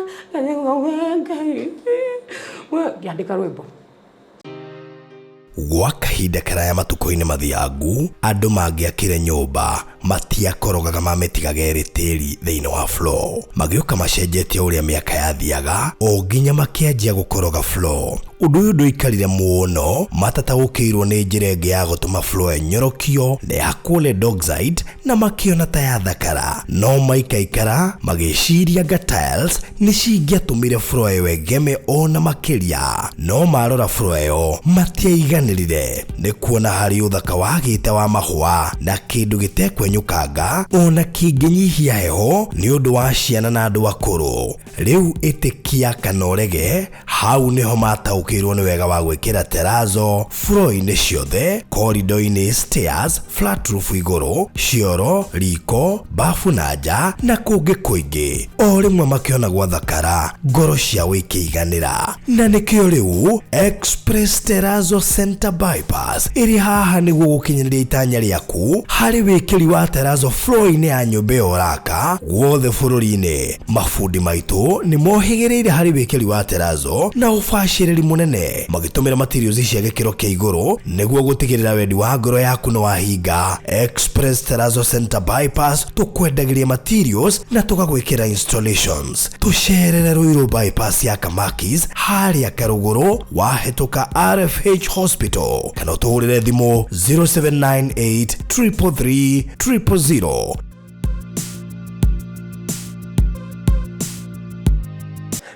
ngĩandĩka rwĩmbo. Gwa kahinda karaya matukũ-inĩ mathiangu andũ mangĩakire nyũmba matiakorogaga mamĩtigaga ĩrĩ tĩri thĩinĩ wa floor magĩũka macenjetie ũrĩa mĩaka yathiaga o nginya makĩanjia gũkoroga floor. Ũndũ ũyũ ndũikarire mũno matataũkĩirwo nĩ njĩra ĩngĩ ya gũtũma floor enyorokio na yakwo dogside na makĩona ta yathakara no maikaikara magĩciria anga tiles nĩ cingĩatũmire floor ĩyo ĩgeme ona makĩria no marora floor ĩyo matiaiganĩrire nĩ kuona harĩ ũthaka wagĩte wa mahũa na kĩndũ gĩtekwenyũkanga ona kĩngĩnyihia heho nĩ ũndũ wa ciana na andũ akũrũ. Rĩu ĩtĩkia kana ũrege hau nĩho mataũkĩirwo nĩ wega wa gwĩkĩra terazo floor-inĩ ciothe, corridor-inĩ, stairs, flat roof igũrũ, cioro, riko, bafu na nja na kũngĩ kũingĩ. O rĩmwe makĩona gwathakara ngoro ciao ikĩiganĩra na nĩkĩo rĩu Express Terrazzo Center Bypass ĩrĩ haha nĩguo gũkinyanĩria itanya rĩaku harĩ wĩkĩri wa terrazzo floor-inĩ ya nyũmba ĩyo ũraka guothe bũrũri-inĩ. Mafundi maitũ nĩ mohĩgĩrĩire harĩ wĩkĩri wa terrazzo na ũbacĩrĩri mũnene magĩtũmĩra materials cia gĩkĩro kĩa igũrũ nĩguo gũtigĩrĩra wendi wa ngoro yaku nĩ wahinga. Express Terrazzo Center Bypass tũkwendagĩria materials na tũgagwĩkĩra installations. Tũcerere Ruiru bypass ya Kamakis harĩa Karũgũrũ wahĩtũka RFH Hospital kana ũtũhũrĩre thimũ 0798 333 000.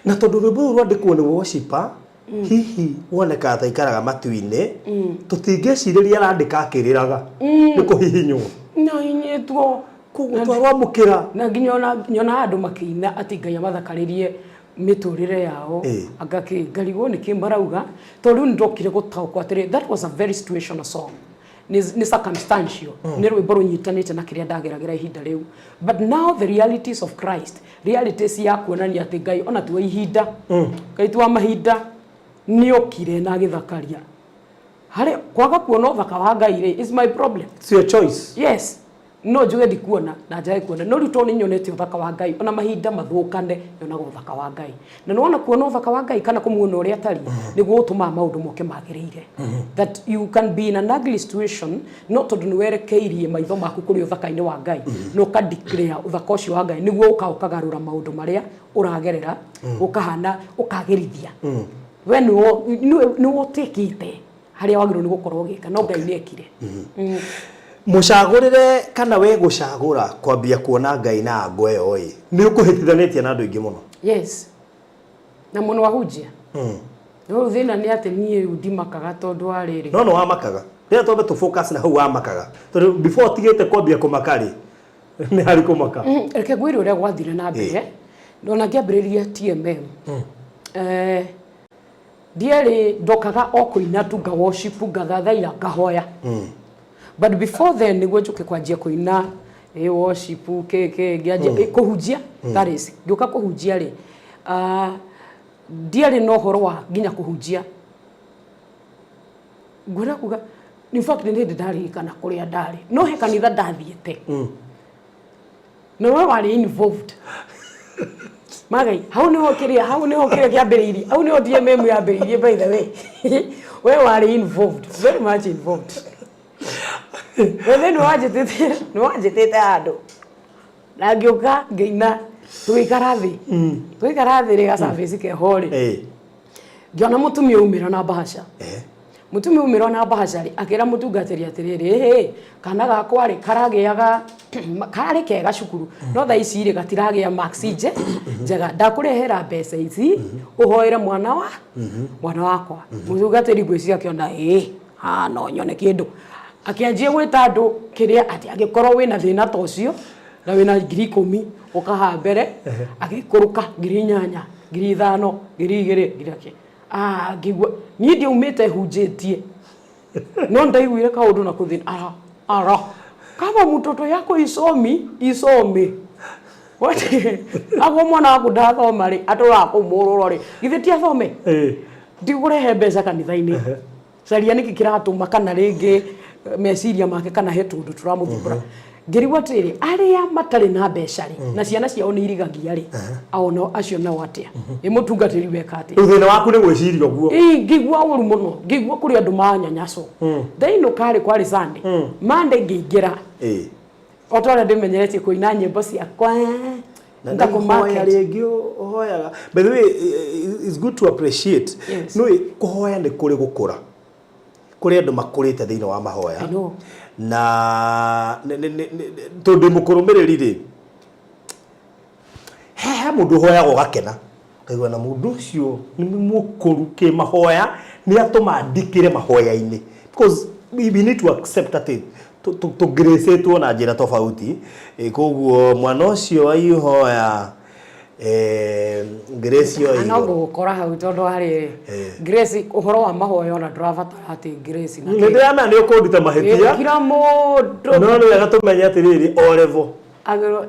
na tondu rwimbo rwandikwo ni worshiper hihi woneka ta ikaraga matu-ini tutingeciria arandika akiriraga ni kuhihinywo na inyetwo kugutwarwamukira na nyona andu makina ati Ngai amathakaririe miturire yao ngarigwo ni kimbarauga tondu ndokire gutaukwa atiri that was a very situational song ni circumstantial ni rwimbo runyitanite na kiria ndageragira ihinda riu but now the realities of Christ realities ya kuonania ati Ngai ona tu ihinda Ngai tu mahinda ni okire na githakaria hare kwaga kuona uthaka wa Ngai is my problem. It's your choice. Yes. No njuge ndikuona na njae kuona no rito ni nyonete uthaka wa Ngai ona mahinda mathukane yona uthaka wa Ngai na nona kuona uthaka wa Ngai kana kumuona uria tari niguo utuma maundu moke magirire that you can be in an ugly situation not to nwerekeirie maitho maku kuri uthaka-ini wa Ngai no ka declare uthaka ucio wa Ngai niguo ukagarura maundu maria uragerera ukahana ukagirithia we ni wotikite haria wagirwo ni gukorwo gika no Ngai ni ekire mucagurire kana we gucagura kwambia kuona Ngai na ngweyo ni ukuhitithanitie na andu ingi muno. Yes na muno wahujia no thina ni ati nie ndimakaga tondu ariri no wamakaga rira twambe tu focus na hau wamakaga tondu before tigite kwambia kumakari ni hari kumaka reke gwire uria gwathire na mbere ndona ngiambiriria TMM diari ndokaga okuina tu ga worship ngathathaira ngahoya but before then niguo njuke kwanjia kuina worship ngianjia kuhunjia that is ngiuka kuhunjia ri diari no horo wa nginya kuhunjia ngwira kuga in fact ni ndari kana kuria ndari no he kanitha ndathiete no we wari involved magai hau ni hokiria kiambiriiri hau ni DMM yambiriirie by the way we wari involved very much involved wewe ni wajitete andu na ngiuka ngiina tuikara thi ri ga service ke hori ngiona mutumia umira na bahasha mutumia umira na bahasha ri akira mutungatiri atiriri kana gakwa ri karagiaga kari kega cukuru no tha ici ri gatiragia maxije njega ndakurehera mbeca ici uhoire mwana wakwa mutungatiri gwiciria kiona no nyone kindu akianjie gwita andu kiria ati agikorwo wina thina ta ucio na wina 10,000 ukaha mbere agikuruka 8,000 5,000 2,000 ngirake ngigwa ni ndi umite hunjitie no ndaiguire kaundu na kuthina ara kama mtoto yako isome wote ago mwana waku ndathoma ri atura kumururo ri githi athome ndigure mbeca kanitha-ini caria niki kiratuma kana ringi meciria make kana he tundu turamuthumbura ngirigwa atiri aria matari na mbeca ri na ciana ciao ni irigagia ri aono acio nao atia imutungatiri weka ati thina waku ni gwiciria guo ngigwa uru muno ngigwa kuri andu manyanyaco thaino kari kwari Sunday Monday ngiingira otore ndimenyeretie kuina nyimbo ciakwa ndakumakia ringi hoyaga by the way it's good to appreciate no kuhoya ni kuri gukura kuri andu makurite thiini wa mahoya na tondu mukurumiriri ri he mundu hoyaga gakena kaigwa na mundu ucio ni mukuru ke mahoya ni atuma ndikire mahoya-ini because we need to accept that to grace to na njira tofauti koguo mwana ucio aihoya grace yo no gukora hau tondu hari grace uhoro wa mahoya ona ndravata ati grace na ni ndama ni ukundita mahitia kira mundu no no wega tumenya atiriri o level agero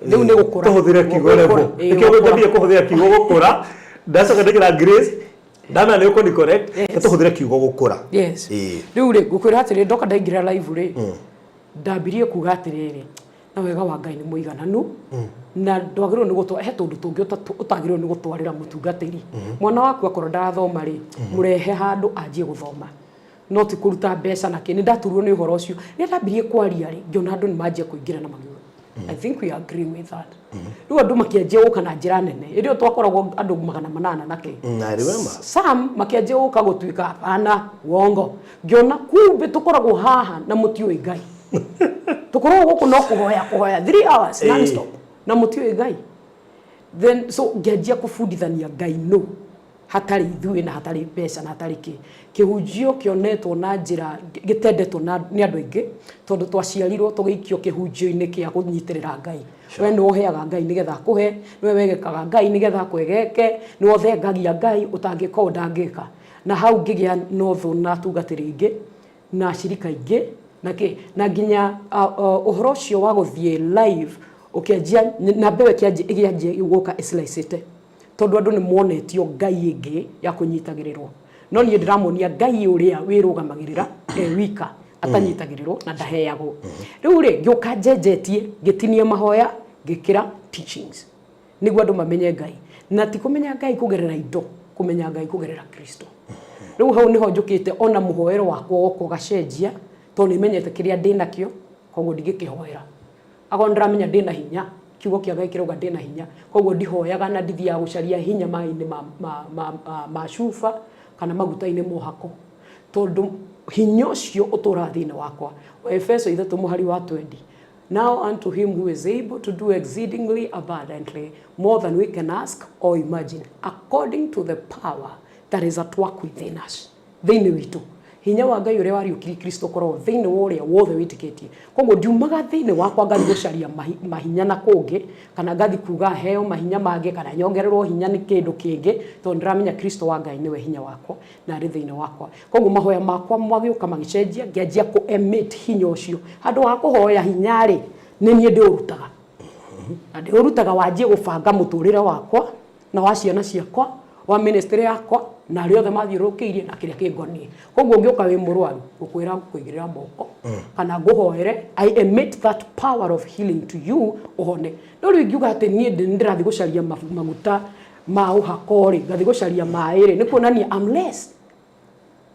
riu ni gukura tuhuthire kigo level ikio ndabie kuhuthira kigo gukura ndacoka ndikira grace ndama ni ukuni correct tuhuthire kigo gukura yes riu ri gukwira atiri ndoka ndaingira live ri ndambirie kuga atiriri na wega wa Ngai ni muigananu na ndwagirwo ni gutwa he tundu tungi utagirwo ni gutwarira mutungatiri mwana waku akorwo ndathoma ri murehe handu anjie guthoma no ti kuruta mbeca na kini ndaturwo ni uhoro ucio ni ndambirie kwaria ri ngiona andu ni manjie kuingira na maguru I think we agree with that riu andu makianjie guka na njira nene irio twakoragwo andu 800 nake I remember Sam makianjie guka gutwika hapana uongo ngiona kumbe tukoragwo haha na mutioi Ngai tukorwo guku no kuhoya 3 hours non stop na mutioi Ngai then so ngĩanjia kũbundithania Ngai no hatari ithuĩ na hatari mbeca na hatari kĩhunjio kĩonetwo na njĩra gĩtendetwo nĩ andũ aingĩ tondũ twaciarirwo tũgĩikio kĩhunjio-inĩ kĩa kũnyitĩrĩra Ngai. We nĩ ũheaga Ngai nĩgetha akũhe, nĩwe wegekaga Ngai nĩgetha akwegeke, nĩwe ũthengagia Ngai ũtangĩka ndangĩka. Na hau ngĩgĩa nothũ na tungatĩri ingĩ na cirika ingĩ na nginya ũhoro ũcio wa gũthiĩ live ũkĩanjia na mbewe kĩanjia gũka ĩcilaicĩte tondũ andũ nĩ monetio Ngai ĩngĩ ya kũnyitagĩrĩrwo. No niĩ ndĩramonia Ngai ũrĩa wĩrũgamagĩrĩra wika atanyitagĩrĩrwo na ndaheagwo. Rĩu rĩ ngĩũka njenjetie ngĩtinia mahoya ngĩkĩra teachings nĩguo andũ mamenye Ngai na ti kũmenya Ngai kũgerera indo, kũmenya Ngai kũgerera Kristo. Rĩu hau nĩho njũkĩte ona mũhoero wakwa gũkũ gacenjia tondũ nĩmenyete kĩrĩa ndĩnakĩo koguo ndigĩkĩhoera. Akorwo ndĩramenya ndĩna hinya kiugo kĩa Ngai kĩrauga ndĩna hinya koguo ndihoyaga na ndithiaga gũcaria hinya maĩ-inĩ ma cuba kana maguta-inĩ mohako tondũ hinya ũcio ũtũra thĩinĩ wakwa. Efeso 3:20 Now unto him who is able to do exceedingly abundantly more than we can ask or imagine according to the power that is at work within us. Thĩinĩ witũ hinya wa Ngai ũrĩa wariũkirie Kristo korwo thĩinĩ wa ũrĩa wothe wĩtĩkĩtie. Koguo ndiumaga thĩinĩ wakwa ngathi gũcaria mahinya na kũngĩ kana ngathi kuga heo mahinya mangĩ kana nyongererwo hinya nĩ kĩndũ kĩngĩ tondũ ndĩramenya Kristo wa Ngai nĩwe hinya wakwa na arĩ thĩinĩ wakwa. Koguo mahoya makwa magĩũka magĩcenjia ngĩanjia kũ-emit hinya ũcio. Handũ ha kũhoya hinya rĩ nĩ niĩ ndĩũrutaga. Na ndĩũrutaga wanjie gũbanga mũtũrĩre wakwa na wa ciana ciakwa wa ministry yakwa na arĩa othe mathiũrũrũkĩirie na kĩrĩa kĩngoniĩ. Koguo ngĩũka wĩ mũrwaru ngũkwĩra ngũkũigĩrĩra moko kana ngũhoere I emit that power of healing to you ũhone. No rĩu ngiuga atĩ niĩ ndĩrathiĩ gũcaria maguta ma ũhako rĩ ngathiĩ gũcaria maĩ rĩ nĩ kuonania I'm less.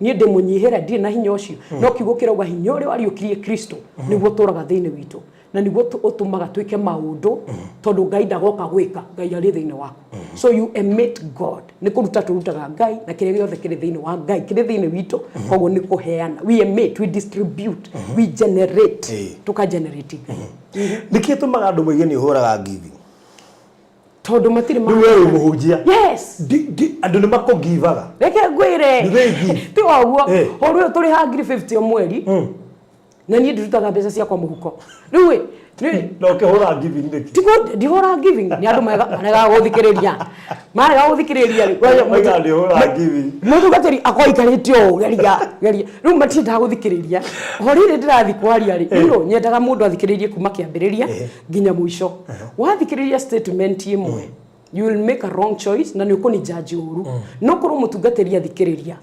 Niĩ ndĩmũnyihĩra ndirĩ na hinya ũcio no kiugo kĩrauga hinya ũrĩa wariũkirie Kristo nĩguo ũtũraga thĩinĩ witũ na nĩguo ũtũmaga twĩke maũndũ tondũ Ngai ndagoka gwĩka Ngai arĩ thĩinĩ waku. So you emit God. Nĩ kũruta tũrutaga Ngai na kĩrĩa gĩothe kĩrĩ thĩinĩ wa Ngai kĩrĩ thĩinĩ witũ koguo nĩ kũheana. We emit, we distribute, we generate. Tũka-generate Ngai. Nĩkĩ tũmaga andũ moige nĩ ũhũraga giving? Tondũ matirĩ ma. Nĩ mũhunjia. Yes. Andũ nĩ makũgivaga. Reke ngwĩre. Ti waguo. Horo ũyũ tũrĩ ha 50 o mweri. Na niĩ ndĩrutaga mbeca ciakwa mũhuko. Rĩu ĩ no ũkĩhũra giving nĩkĩ? Tiko ndihũra giving nĩ andũ marega gũthikĩrĩria. Marega gũthikĩrĩria rĩ. Oiga ndihũra giving. Mũtungatĩri akoikarĩte ũũ geria. Rĩu matiendaga gũthikĩrĩria. Horire ndĩrathiĩ kwaria rĩ. Rĩu nyendaga mũndũ athikĩrĩrie kuma kĩambĩrĩria nginya mũico. Wathikĩrĩria statement ĩmwe you will make a wrong choice na nĩ ũkũni judge ũru. No korwo mũtungatĩri athikĩrĩria.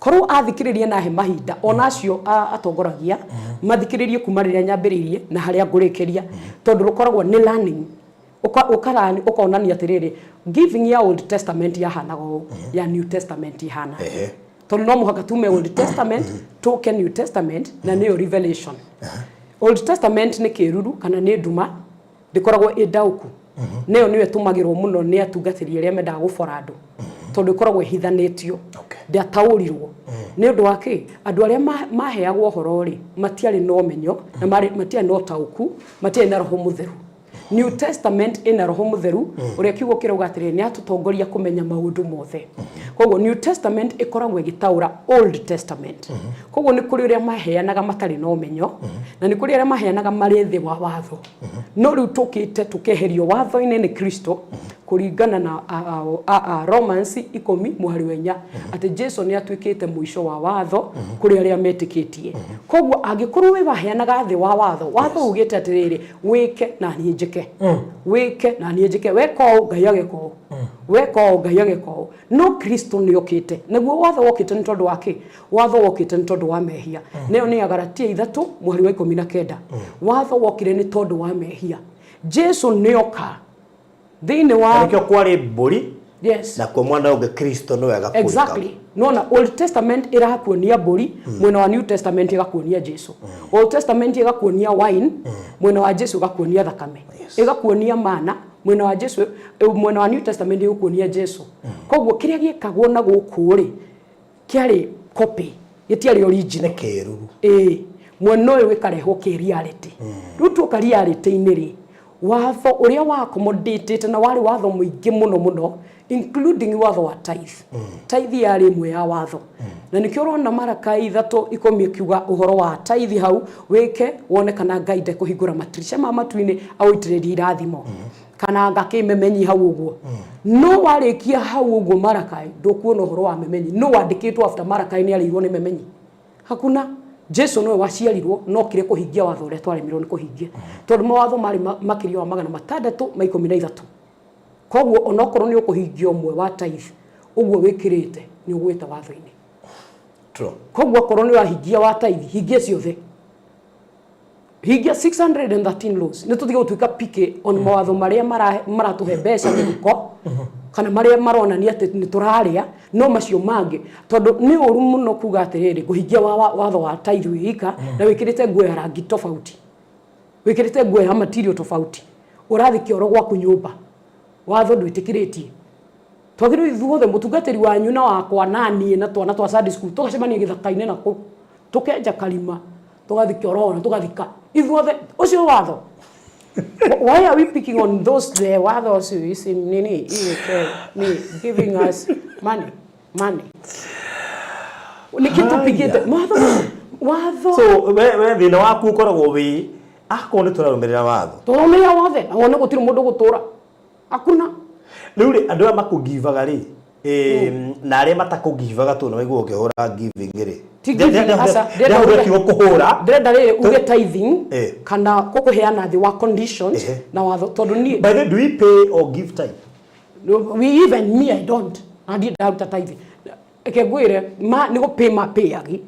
Korwo athikĩrĩria nahe mahinda onacio atongoragia mathikĩrĩrie kuma rĩrĩa nyambĩrĩirie na harĩa ngũrĩkĩria tondũ rũkoragwo nĩ learning ũkonania atĩrĩrĩ giving ya Old Testament yahanaga ũũ ya New Testament ihana tondũ no mũhaka tume Old Testament tũke New Testament na nĩyo revelation. Old Testament nĩ kĩruru kana nĩ nduma ndĩkoragwo ĩndaũku nĩyo nĩwe tũmagĩrwo mũno nĩ atungatĩri arĩa mendaga gũbora andũ tondũ ĩkoragwo ĩhithanĩtio ndataũrirwo nĩ ũndũ wake andũ arĩa maheagwo ũhoro rĩ matiarĩ na ũmenyo na matiarĩ na ũtaũku matiarĩ na roho mũtheru. New Testament ina roho mutheru uria kiugo kirauga atiri ni atutongoria kumenya maundu mothe. Koguo New Testament ikoragwo igitaura Old Testament. Koguo ni kuri uria maheanaga matari no menyo na ni kuri uria maheanaga mari thi wa watho. No riu tukite tukeherio watho-ini ni Kristo kuringana na Romans 10:4 ati Jesu ni atwikite muisho wa watho kuri aria metikitie. Koguo angikorwo we baheanaga thi wa watho ugite atiriri wike na ni njike wike na ni njike weko Ngai ageko weko Ngai ageko no Kristo ni okite naguo watho wokite ni tondu wake watho wokite ni tondu wa mehia neo ni Agalatia 3:19 watho wokire ni tondu wa mehia Jesu ni oka thini wa nikyo kwari mburi yes na kwa mwana wa Kristo no agakurika exactly no na Old Testament irakuonia mburi mwena wa New Testament igakuonia Jesu Old Testament igakuonia wine mwena wa Jesu igakuonia thakame igakuonia mana mwena wa Jesu mwena wa New Testament igakuonia Jesu koguo kiria giekagwo na gukuri kiari copy gitiari original keruru mwena uyu wikareho ki reality riu tuka reality-ini ri watho uria wa accommodated na wari watho muingi muno including watho wa tithe. Tithe yari imwe ya watho. Na nikio rona Malakai 3:10 kiuga uhoro wa tithe hau wike wone kana Ngai ndekuhingura matirisha ma matu-ini awitiririe irathimo. Kana ngakimemenyi hau uguo. No warikia hau uguo Malakai ndukuona uhoro wa memenyi. No wandikitwo after Malakai ni arirwo ni memenyi. Hakuna. Jesu no waciarirwo no kire kuhingia watho uria twaremirwo ni kuhingia. Tondu mawatho mari makirio wa 613. Koguo onokorwo ni ukuhingia umwe wa tithe uguo wikirite ni ugwita watho-ini. True. Koguo korwo ni wahingia wa tithe hingia ciothe. Hingia 613 laws. Ni tutige gutuika pike on mawatho maria maratuhe mbeca muko kana maria maronania ati ni turaria no macio mangi tondu ni uru muno kuga atiriri kuhingia watho wa tithe wika na wikirite nguo ya rangi tofauti. Wikirite nguo ya material tofauti. Urathi kioro gwaku nyumba. Watho ndwitikiritie. Twagirwo ithuothe mutungatiri wanyu na wakwa nani na twana twa Sunday school tugacemania githaka-ini na tukenja karima tugathika orona tugathika ithuothe ucio watho. Why are we picking on those the wathos is nini me giving us money nikitupigite watho. So we thina waku ukoragwo wi akone turarumirira watho turumira wathe na wona gutiri mundu gutura akuna riu ri andu makugivaga ri na aria matakugivaga tu no wigwo ukihura giving ri ndenda ri uge tithing kana kukuheana the wa conditions na watho tondu ni by the do we pay or give tithe? We even me I don't I did out tithing eke gwire ma ni go pay agi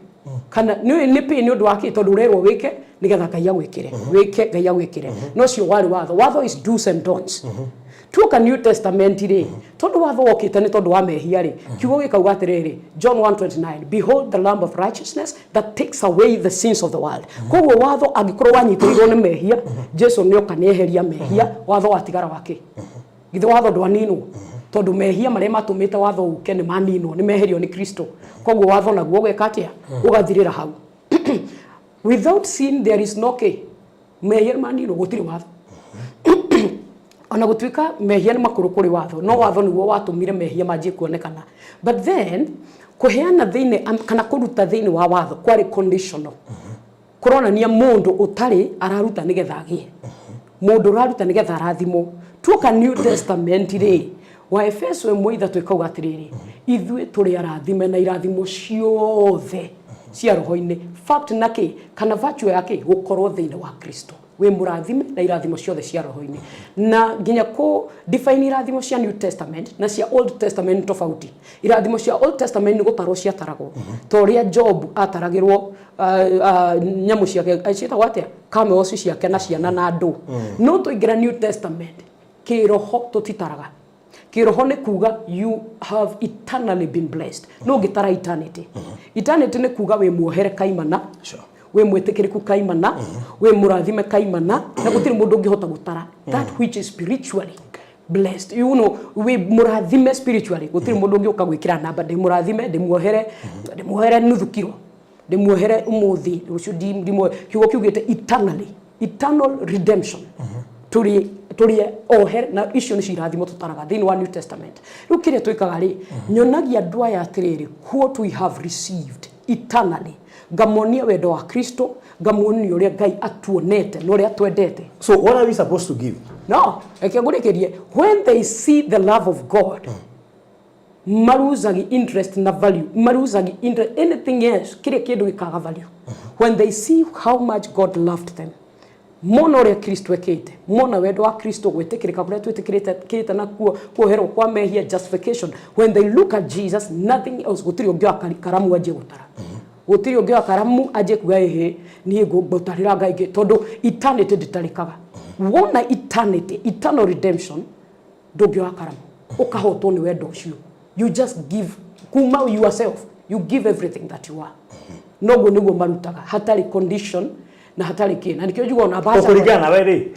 kana ni pay ni undu waki tondu rerwo wike nigetha Ngai agwikire wike Ngai agwikire no cio wari watho is do's and don'ts. Tuoka New Testament ri tondu watho wokite ni tondu wa mehia ri kiugo gikauga atiriri John 1:29 behold the lamb of righteousness that takes away the sins of the world. Koguo watho angikorwo wanyitirirwo ni mehia Jesu ni oka nieheria mehia watho watigara wake githe watho ndwaninwo tondu mehia maria matumite watho uke ni maninwo ni meherio ni Kristo. Koguo watho naguo gwekatia ugathirira hau. Without sin there is no key. Mehia maninwo gutiri watho. Ona gutwika mehia ni makuru kuri watho no watho niguo watumire mehia manjie kuonekana but then kuheana thini kana kuruta thini wa watho kwari conditional. Kuronania mundu utari araruta nigetha agie mundu araruta nigetha arathimo. Tuoka New Testament ri wa Efeso 1:3 twikauga atiriri ithuĩ turi arathime na irathimo ciothe cia roho-ini fact naki kana virtue yake gukorwo thini wa Kristo we murathime na irathimo ciothe cia roho-ini na nginya ku define irathimo cia New Testament na cia Old Testament tofauti. Irathimo cia Old Testament ni gutarwo cia taragwo toria Job ataragirwo nyamu ciake acietagwo atia kameo ciake na ciana na andu no tuingira New Testament kiroho tutitaraga. Kiroho ni kuga you have eternally been blessed no gitara eternity. Eternity ni kuga we muohere kaimana we mwetekeriku kaimana we murathime kaimana na gutiri mundu ungihota gutara that which is spiritually blessed. You know we murathime spiritually gutiri mundu ungiuka gwikira namba de murathime de muohere nuthu kiro de muohere umuthi rucio ndimo kiugo kiugite eternal redemption turi oher na icio ni cirathimo tutaraga thini wa New Testament. Riu kiria twikaga ri nyonagia andu aya atiriri what we have received eternally gamonia wendo wa Kristo gamonia uria Ngai atuonete no uria twendete. So what are we supposed to give? No eke ngurikirie when they see the love of God maruzagi interest na value maruzagi interest anything else kiria kindu gikaga value when they see how much God loved them mona uria Kristo ekete mona wendo wa Kristo gwetikirika kuria twetikirite kite na kuoherwo kwa mehia justification when they look at Jesus nothing else gutiri ungio karamu aje gutara gutiri ungio karamu aje kuga ehe nie gutarira Ngai tondu eternity nditarikaga wona eternity eternal redemption ndungio karamu ukahotwo ni wendo ucio you just give kuma yourself you give everything that you are nogo niguo marutaga hatari condition na hatari kina nikio jugo na baza kuringana wewe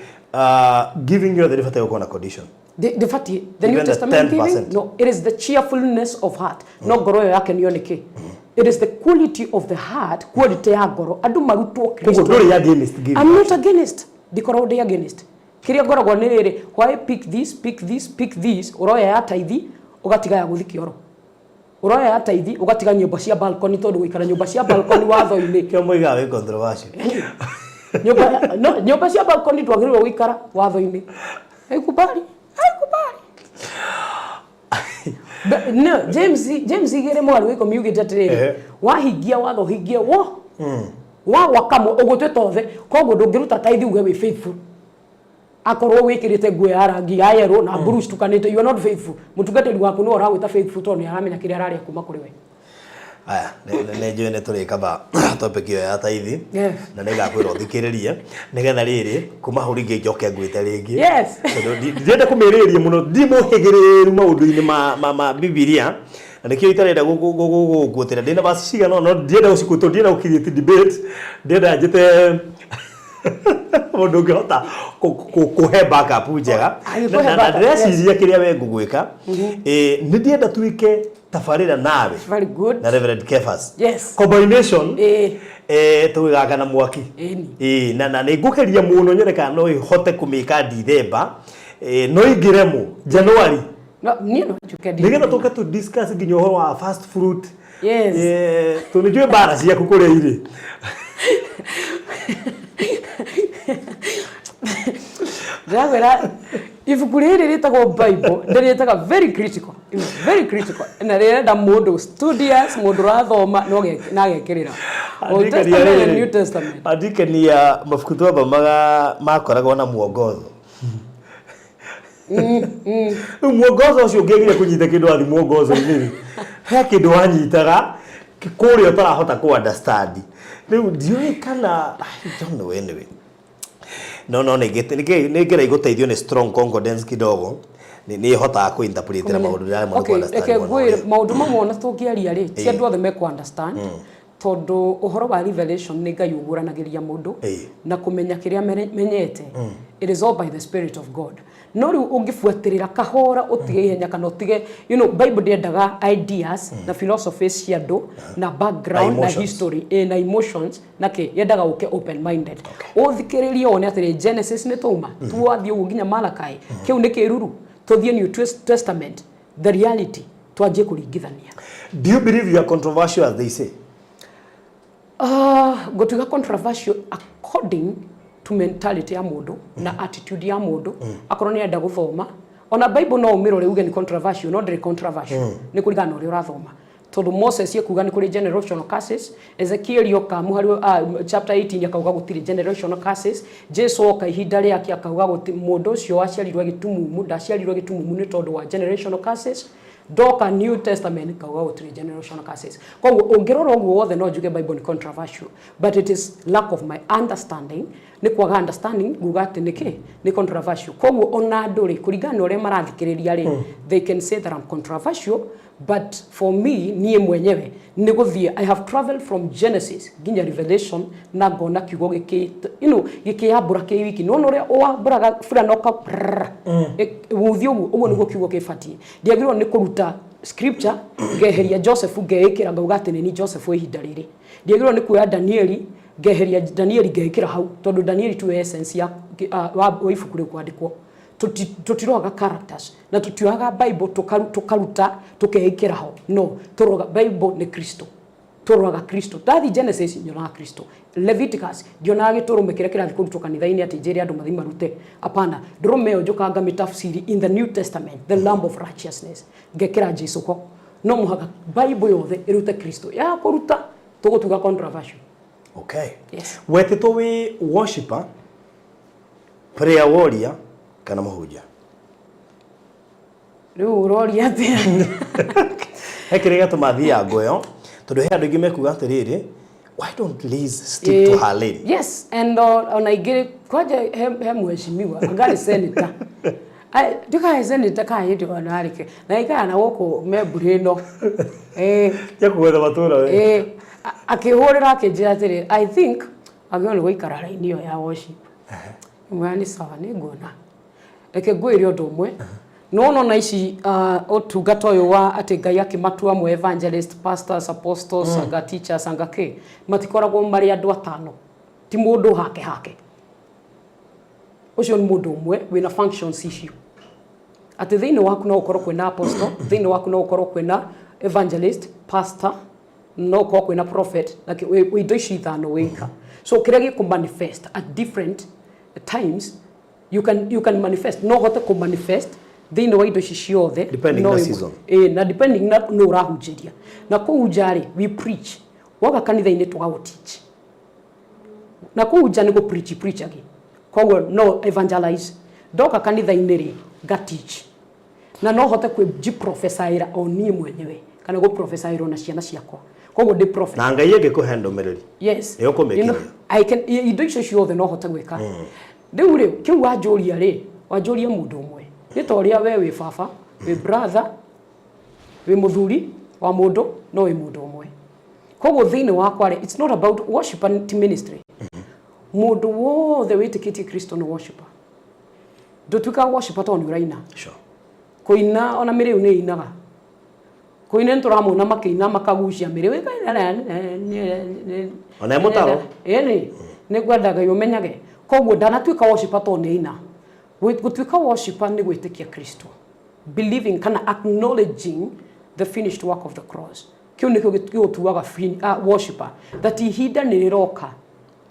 giving you the different kind of condition the New Testament giving no it is the cheerfulness of heart no ngoro yake nioneke it is the quality of the heart quality ya ngoro andu marutwo Kristo nduri against giving I'm not against the corrode against kiria ngoragwo ni riri why pick this uroya ya taithi ugatiga ya guthi kioro uroya ya taithi ugatiga nyumba cia balcony tondu guikara nyumba cia balcony watho-ini kio moiga we controversial nyumba cia balcony twagirwo guikara watho-ini haikubali no James igere mwaru wiko miugite atiriri wahingia watho hingie wa wakamo ugutwe tothe koguo ndungiruta taithi uge wi faithful akorwo wikirite nguo ya rangi ya yellow na bruce tukanite you are not faithful mutungatiri waku no uragwita faithful tondu aramenya kiria araria kuma kuri we aya ne ne turi kaba topic yo ya taithi na nega kwira thikiririe nigetha riri kuma huringe njoke ngwite ringi yes ndienda kumiriria muno ndimuhigiriru maundu-ini ma Biblia na nikio itarenda gukutira ndina basi ciga no ndienda gucikuto ndienda gukirite debate ndienda njite mundu ngihota kuhe backup njega na ndĩreciria kĩrĩa we ngũgwĩka nĩ ndienda tuike tabarĩra nawe very good na Reverend Kefas yes combination tũgĩgaka na mwaki na nĩ ngũgeria mũno nyone kana no ihote kũmĩka December no ingĩremwo January nĩgetha tũke tu discuss nginya ũhoro wa fast fruit yes tũnĩjue mbara ciaku kũrĩa irĩ Ndagwira ibuku riri ritagwo Bible ndiritaga very critical na rirenda mundu studious mundu rathoma no nagekirira Old Testament and New Testament andikania mabuku twamba makoragwo na muongozo muongozo ucio ngegire kunyita kindu athi muongozo-ini he kindu wanyitaga kuria utarahota ku understand riu ndioi kana I don't know anyway no nigera iguteithio ni strong concordance kidogo ni hotaga ku interpret na maundu ya mo ku understand okay gwira maundu mamwe na tungiaria ri ti andu othe me ku understand tondu uhoro wa revelation ni Ngai uguranagiria mundu na kumenya kiria menyete it is all by the spirit of God no riu ungifuatirira kahora utige ihenya kana utige Bible ndiendaga ideas na philosophies cia andu na background na history na emotions nake yendaga uke open minded uthikiririe one atiri Genesis ni tuma tuathie ugu nginya Malachi kiu ni kiruru tuthie New Testament the reality twaje kuringithania. Do you believe you are controversial as they say? Gotuga controversial according to mentality ya mundu na attitude ya mundu akorwo ni enda guthoma ona Bible no umirore uge ni controversial no ndiri controversial ni kurigana uri urathoma tondu Moses yekuga ni kuri generational curses Ezekiel yoka muhari chapter 18 yakauga gutiri generational curses Jesu oka ihinda riake akauga guti mundu ucio aciarirwe gitumumu ndaciarirwe gitumumu ni tondu wa generational curses Doka New Testament kauga gutiri generational curses koguo ungirora uguo wothe no njuge Bible ni controversial but it is lack of my understanding ni kwaga understanding nguga ati ni controversial koguo ona nduri kuringana ore marathikiriria ri they can say that I'm controversial but for me nie mwenyewe ni guthie I have traveled from Genesis ginya Revelation na ngona kiugo giki gikiyambura ki wiki no ore wamburaga fura noka uthio uguo niguo kiugo kibatie ndiagirwo ni kuruta scripture ngeheria Joseph ngeikira ngauga ati ni Joseph ihinda riri ndiagirwo ni kuya Danieli ngeheria Danieli ngeikira hau tondu Danieli tu essence ya wa ibuku ri kwandikwo tutiroga characters na tutioaga Bible tukaruta tukeikira ho no turoga Bible ni Kristo turoga Kristo tathi Genesis nyona Kristo Leviticus ndiona giturumikire kirathi kurutuka kanitha-ini ati njeri andu mathi marute apana ndurumeo njukanga mitafsiri in the New Testament the lamb of righteousness ngekira Jesu ko no muhaga Bible yothe irute Kristo ya kuruta tugutuga controversial. Okay, yes wetito we worshiper prayer warrior kana muhunjia riu uroria atia hekirega tumathia ngoyo tondu he andu ingi mekuga atiriri why don't Liz stick to her lane? Yes and ona igire kwaje he mheshimiwa angari senator duka senator ka yidi ona arike na ikana woko meburino yakugwetha matura we akihurira akijira atiri I think agone goikara raini yo ya worship mwani sawa ni ngona reke ngwire undu umwe no na ici otungata uyu wa ati Ngai akimatua mu evangelist pastors apostles anga teachers anga ke matikoragwo mari andu atano ti mundu hake ucio ni mundu umwe wina functions icio ati thiini waku no ukorwo kwina apostle thiini waku no ukorwo kwina evangelist pastor no ukorwo kwina prophet like we indo ici ithano wika so kiria giku manifest at different times you can manifest no hote ku manifest thiini wa indo ici ciothe depending na season na depending na no urahunjiria na kuhunjari we preach woga kanitha-ini tugago teach na kuhunja ni go preach agi koguo no evangelize ndoka kanitha-ini ri ga teach na no hote ku professaira oni mwenyewe kana go professaira na ciana ciakwa koguo ndi prophet na ngai angikuhe ndomereri yes yo kumekinya I can indo icio ciothe no hote gwika riu ri kiu wanjuria ri wanjuria mundu umwe ni to ria we wi baba wi brother wi muthuri wa mundu no wi mundu umwe koguo thiini wakwa ri it's not about worship and ministry mundu wothe witikitie Kristo no worshiper ndutuika worshiper to ni uraina sure kuina ona miriu ni inaga kuina nturamuna makiina makagucia miriu ona mutaro ni gwendaga yumenyage koguo ndanatuika worshiper to ni ina gutuika worshiper ni gwitikia Kristo believing kana acknowledging the finished work of the cross kiu nikio gituaga worshiper that ihinda ni riroka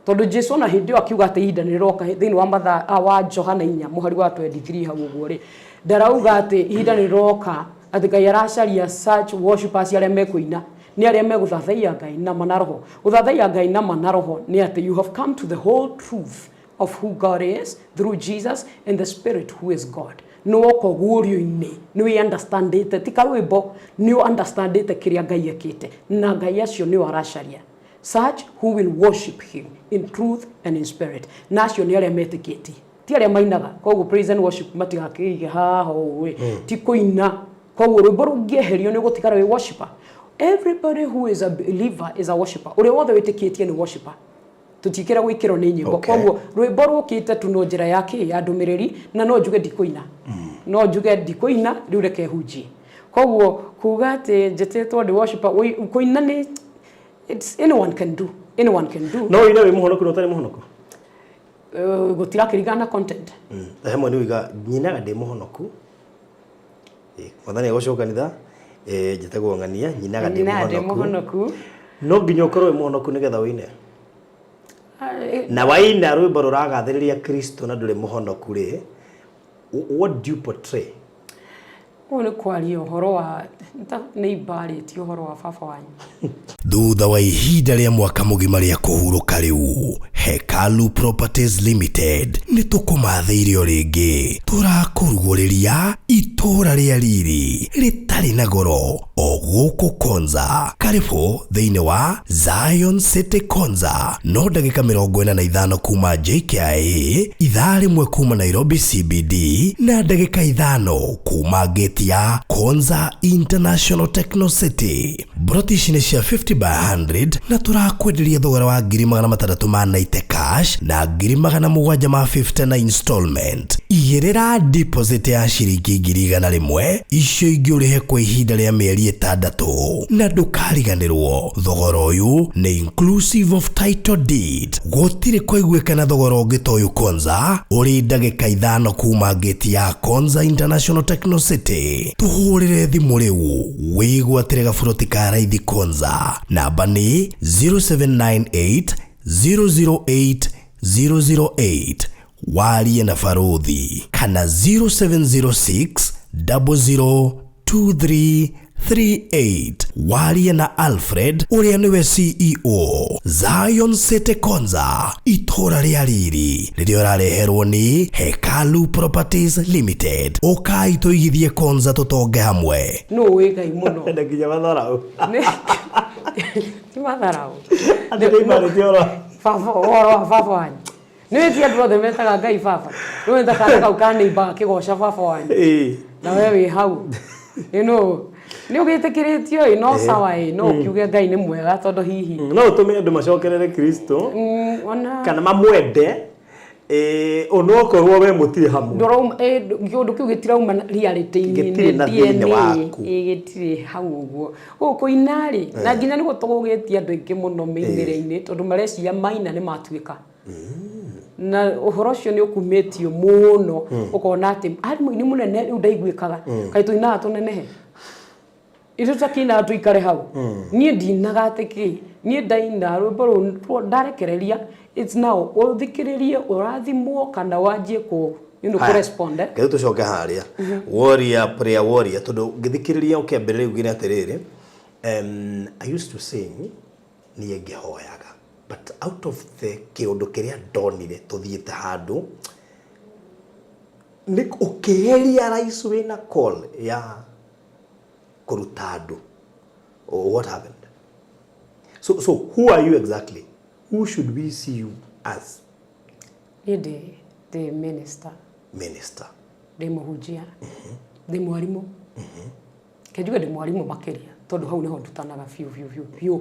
tondu Jesu na hindi akiuga ati ihinda ni riroka thiini wa mathaa wa Johana 4 muhari wa 23 hau uguo ri ndarauga ati ihinda ni riroka ati Ngai aracaria such worshipers aria mekuina ni aria meguthathaia Ngai na manaroho uthathaia Ngai na manaroho ni ati you have come to the whole truth of who God is through Jesus and the Spirit who is God no kogurio-ini ni we understand it tika rwimbo ni understand it kiria Ngai ekite na Ngai acio ni aracaria such who will worship him in truth and in spirit nacio ni aria metikiti ti aria mainaga koguo praise and worship matigakige haho ti kuina koguo rwimbo rungieherio ni gutigara we worshiper everybody who is a believer is a worshiper uri wothe witikitie ni worshiper tutikira gwikiro ni nyimbo koguo rwimbo rukite tu no njira yake ya ndumiriri na no njuge ndikuina no njuge ndikuina riu reke hunjie koguo kuga ati njetetwo ndi worshiper kuina ni it's anyone can do no ina we muhonoku no tari muhonoku gutira kirigana content hemwe ni wiga nyinaga ndi muhonoku mwathani agocoka kanitha njetagwo ng'ania nyinaga ndi muhonoku no nginya ukorwo muhonoku nigetha wine na waina rwimbo ruragathiriria Kristo na nduri muhonoku ri what do you portray ni kwaria uhoro wa ni imbarĩtie uhoro wa baba wanyu thutha wa ihinda rĩa mwaka mũgima rĩa kũhurũka rĩu Hekalu Properties Limited nĩ tũkũmathĩirio rĩngĩ tũrakũrugũrĩria itũũra rĩa riri rĩtarĩ na goro o gũkũ Konza karibu thĩinĩ wa Zion City Konza no ndagĩka 45 kuma JKIA ithaa rĩmwe kuma Nairobi CBD na ndagĩka 5 kuma gate ya Konza International Techno City brotici nĩ cia 50 by 100 na turakwenderia thogora wa 690 cash na 750 na installment igĩrĩra deposit ya ciringi 100 icio ingĩ ũrĩhe kwa ihinda rĩa mĩeri 6 na ndũkariganĩrwo thogora ũyũ nĩ inclusive of title deed gũtirĩ kũiguĩkana thogora ũngĩ ta ũyũ Konza ũrĩ ndagĩka 5 kuma gate ya Konza International Techno City tuhũrĩre thimũ rĩu wĩgwatĩre gaburoti ka raithi Konza namba nĩ 0798 008 008 warie na Farothi kana 0706 002338 warie na Alfred uria niwe CEO Zion City Konza itũũra rĩa riri rĩrĩa ũrareherwo nĩ Hekalu Properties Limited ukai tuigithie Konza tutonge hamwe no we Ngai muno enda kinya matharau ti matharau ande ni mari tioro baba oro baba wanyu nĩ tia andũ othe metaga Ngai baba nĩ wenda kau ka neighbor kĩgoca baba wanyu na we wĩ hau nĩ ũgĩtĩkĩrĩtio no sawa no kiuge Ngai nĩ mwega tondũ hihi no ũtũme andũ macokerere Kristo kana mamwende onokorwo we mũtirĩ hamwe kĩũndũ kĩu gĩtirauma reality-inĩ gĩtirĩ hau ũguo gũkũ inarĩ na nginya nĩ gũtũgũgĩtie andũ aingĩ mũno mĩinĩre-inĩ tondũ mareciria maina nĩ matuĩka na uhoro cio ni ukumetio muno ukona ati ari muini munene riu ndaiguikaga kai tuina tunenehe iru takina tuikare hau nie ndinaga atiki nie ndaina rwimbo ru ndarekereria it's now uthikiririe urathimwo kana wanjie ku correspond ke tu coke haria warrior prayer warrior tondu ngithikiriria ukembere ugire atiriri I used to sing ni ngehoyaga but out of the kiundu kiria ndonire tuthiete handu ni ukiheria raisu wina call ya kuruta andu. What happened? So who are you exactly? Who should we see you as? The minister. The muhujia. The mwarimu. Kejuga the mwarimu makeria. Tondu hau niho ndutanaga fiu.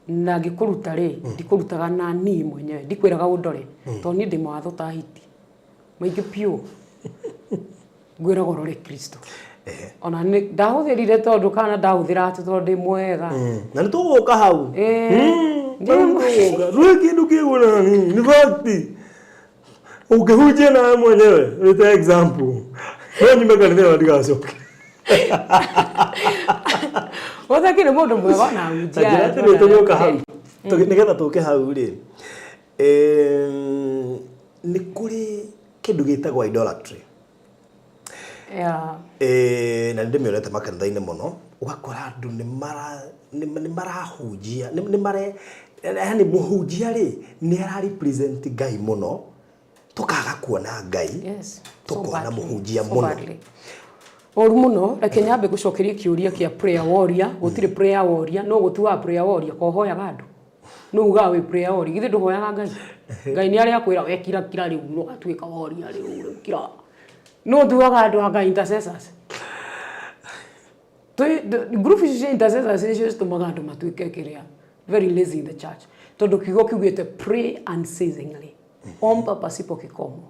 Na ngikuruta ri ndikurutaga na ni mwenyewe ndikwiraga undore to ni ndi mwatho ta hiti maingi piu ngwiraga rore Kristo ona ni ndahuthirire tondu kana ndahuthira ati tondu ndi mwega na ni tuguka hau rwe kindu kiguna ni fakti ukihujia na mwenyewe leta example wewe nyumba ndio ndigacoke Wotha kile mundu mwega na hujia tajira tiri tuguka hau nigetha tuke hau ri ni kuri kindu gitagwa idolatry na ndimionete makanitha-ini muno ugakora andu ni marahujia ni mare yani muhujia ri ni ara represent Ngai muno tukaga kuona Ngai tukona muhujia muno oru muno reke nyambe gucokeria kiuria kia prayer warrior gutire prayer warrior no gutua prayer warrior kohoya gandu no uga we prayer warrior githe nduhoyaga Ngai Ngai ni ari akwira wekira kira riu no atuika warrior riu kira no duaga andu anga intercessors the group of intercessors is just tumaga andu matuike kiria very lazy in the church tondu kigo kiugite pray unceasingly omba pasipo kikomo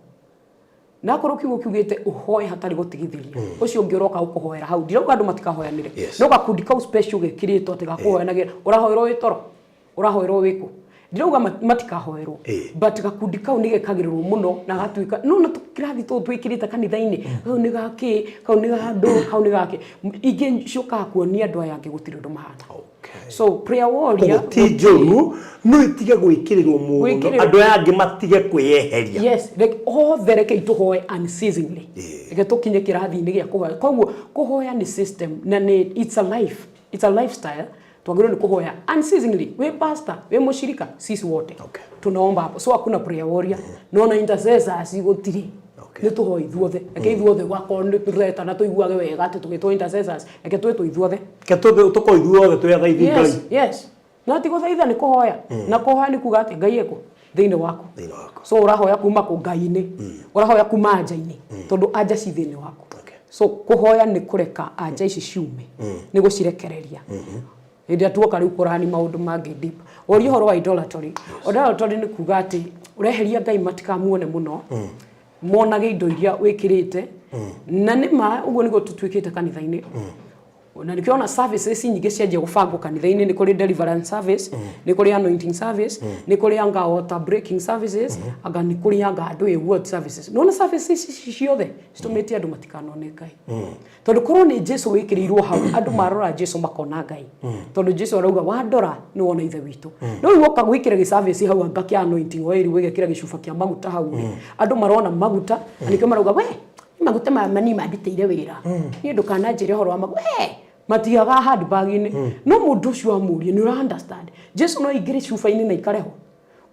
na koro kigo kiugite uhoye hatari gutigithiria ucio ngiroka ukuhoera hau ndirauga andu matikahoyanire no gakundika special gekirito ati gakuhoyanagira urahoerwo witoro urahoerwo wiku ndirauga matikahoerwo but gakundi kau ni gekagirirwo muno na gatuika no na tukirathi tu twikirite kanitha-ini kau ni gaki kau ni gandu kau ni gaki ingi coka kuonia andu aya angi gutire ndu mahana so prayer warrior tijoru no itige gwikirirwo muno andu aya angi matige kwiyeheria yes like all the reke ituhoe unceasingly like tukinye kirathi-ini gia kuhoya koguo kuhoya ni system na ni it's a lifestyle tuagirwo ni kuhoya unceasingly we pastor we mushirika sisi wote tunaomba hapo so hakuna prayer warrior no na intercessors gutiri ni tuhoe ithuothe eke ithuothe wakonde tureta na tuiguage wega ati tugitwo intercessors eke twetwo ithuothe ke tuko ithuothe tuyaga Ngai yes na ti guthaitha ni kuhoya na kuhoya ni kuga ati Ngai eko thiini wako so urahoya kuma ku Ngai-ini urahoya kuma anja-ini tondu anja ci thiini wako so kuhoya ni kureka anja ici ciume ni gucirekereria ndia tuoka riu kurani maundu mangi deep ori horo wa idolatry ni kuga ati ureheria Ngai matikamuone muno monage indo iria wikirite na nima uguo nigo tutwikite kanitha-ini na nikiona services nyingi cianjia gubangwo kanitha-ini ni kuri deliverance service ni kuri anointing service ni kuri anga water breaking services aga ni kuri anga andu word services no na services ciothe citumite andu matikanone Ngai tondu korwo ni Jesu wikirirwo hau andu marora Jesu makona Ngai tondu Jesu arauga wandora ni wona ithe witu no iwoka gwikira service hau anga kia anointing oil wigekira gicuba kia maguta hau andu marona maguta anikio marauga we maguta mani mabiteire wira ni ndukana njire horo wa maguta matiaga handbag-ini no mundu ucio amurie ni ura understand Jesu no igire cuba-ini na ikareho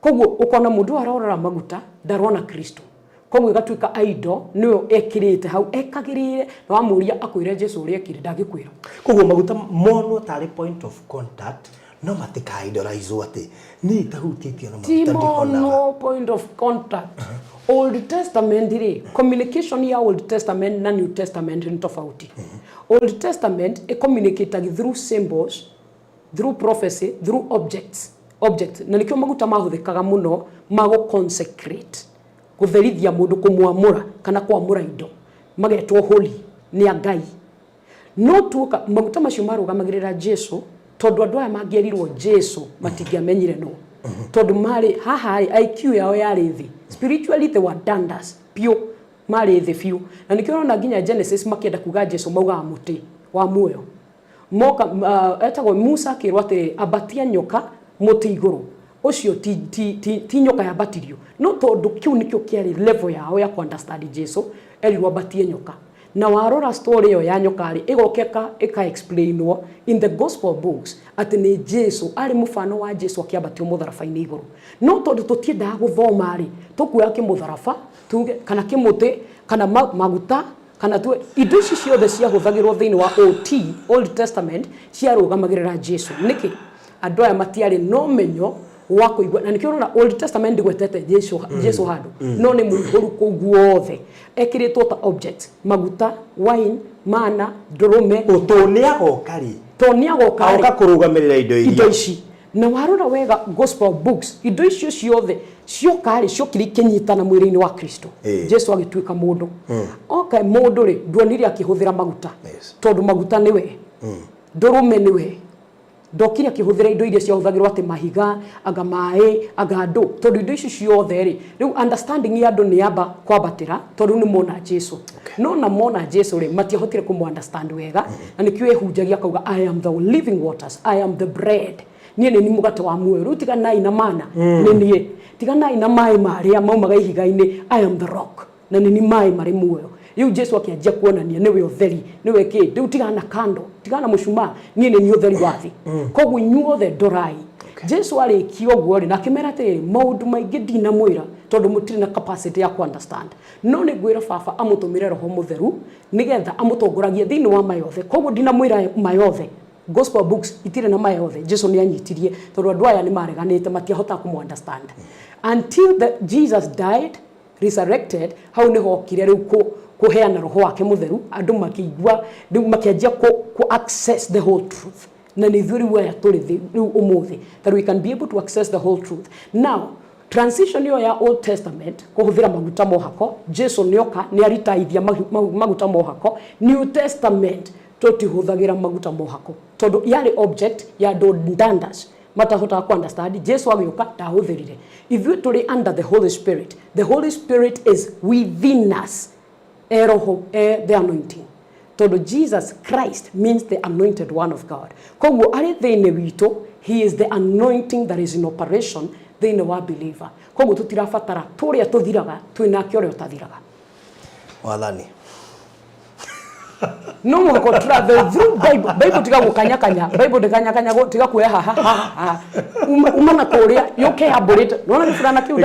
koguo ukona mundu arorora maguta ndarona Kristo koguo igatuika idol niyo ekirite hau ekagirire na wamuria akwire Jesu uri ekire ndagikwira koguo maguta mono tari point of contact no matika idolize ati ni tahutitio na maguta ndihona no point of contact Old Testament ri communication ya Old Testament na New Testament ni tofauti Old Testament e communicate through symbols through prophecy through objects na nikio maguta mahuthikaga muno mago consecrate gutherithia mundu kumwamura kana kwamura indo magetwo holy ni Ngai no tuoka maguta macio marugamagirira Jesu tondu andu aya mangierirwo Jesu matingiamenyire no tondu mari haha IQ yao yari thi spiritually they were dundas pio mari thi fiu na nikio ona nginya Genesis makienda kuga Jesu mauga muti wa muoyo moka etagwo Musa kirwa ati abatia nyoka muti iguru ucio ti nyoka ya batirio no tondu kiu nikio kiari level yao ya understand Jesu erirwa batie nyoka na warora story yo ya nyokari igokeka explainwo in the gospel books ati ni Jesu ari mufano wa Jesu akiabatio mutharafa-ini iguru no tondu tutienda guthoma ri tukuya kimutharaba tuge kana kimuti kana maguta kana tu indo ici ciothe cia huthagirwo thiini wa Old Testament cia rugamagirira Jesu niki andu aya matiari no menyo wa kuigwa na nikio rona Old Testament gwetete Jesu handu no ni muhuru kuguothe ekiritwo ta object maguta wine mana ndrume utoniago kari auka kurugamirira indo ici na warora wega gospel books indo icio ciothe ciokari ciokiri kinyitana mwiri-ini wa Kristo Jesu agituika mundu okay mundu ri ndwonire akihuthira maguta tondu maguta niwe ndrume niwe ndokire akihuthira indo iria ciahuthagirwo ati mahiga aga mai aga ndu tondu indo icio ciothe ri riu understanding ya andu ni amba kwabatira tondu ni mona Jesu no na mona Jesu ri matiahotire kumu understand wega na nikio ehunjagia kauga I am the living waters I am the bread nie ni mugate wa muoyo riu tiganai na mana ni nie tiganai na mai maria maumaga ihiga-ini I am the rock na ni mai mari muoyo riu Jesu akianjia kuonania niwe utheri niwe ki riu tigana kando tigana mushuma nie ni utheri wathi koguo inyuothe ndorai Jesu ari kioguo ri na kimera ati maundu maingi dina mwira tondu mutiri na capacity ya ku understand no ni gwira baba amutumire roho mutheru nigetha amutongoragie thiini wa mayothe koguo dina mwira mayothe gospel books itire na mayothe Jesu ni anyitirie tondu andu aya ni mareganite matiahota ku understand until Jesus died resurrected how ni hokire riu kuheana roho wake mutheru andu makigwa makianjia ku access the whole truth na ni thuri wa turi riu umuthi that we can be able to access the whole truth now transition yo ya Old Testament kuhuthira maguta mohako Jesu nioka ni aritaithia maguta mohako New Testament tutihuthagira maguta mohako tondu yari object ya ndandas matahota ku understand Jesu agioka ndahuthirire ithuĩ turi under the Holy Spirit is within us the anointing tondu Jesus Christ means the anointed one of God koguo ari thiini witu he is the anointing that is in operation thiini wa believer koguo tutirabatara turia tuthiraga twinake uria utathiraga wathani no muhako travel through Bible tiga gukanya Bible ndikanya tiga kuya ha umana kuria yoke aborate no ni fulana kiu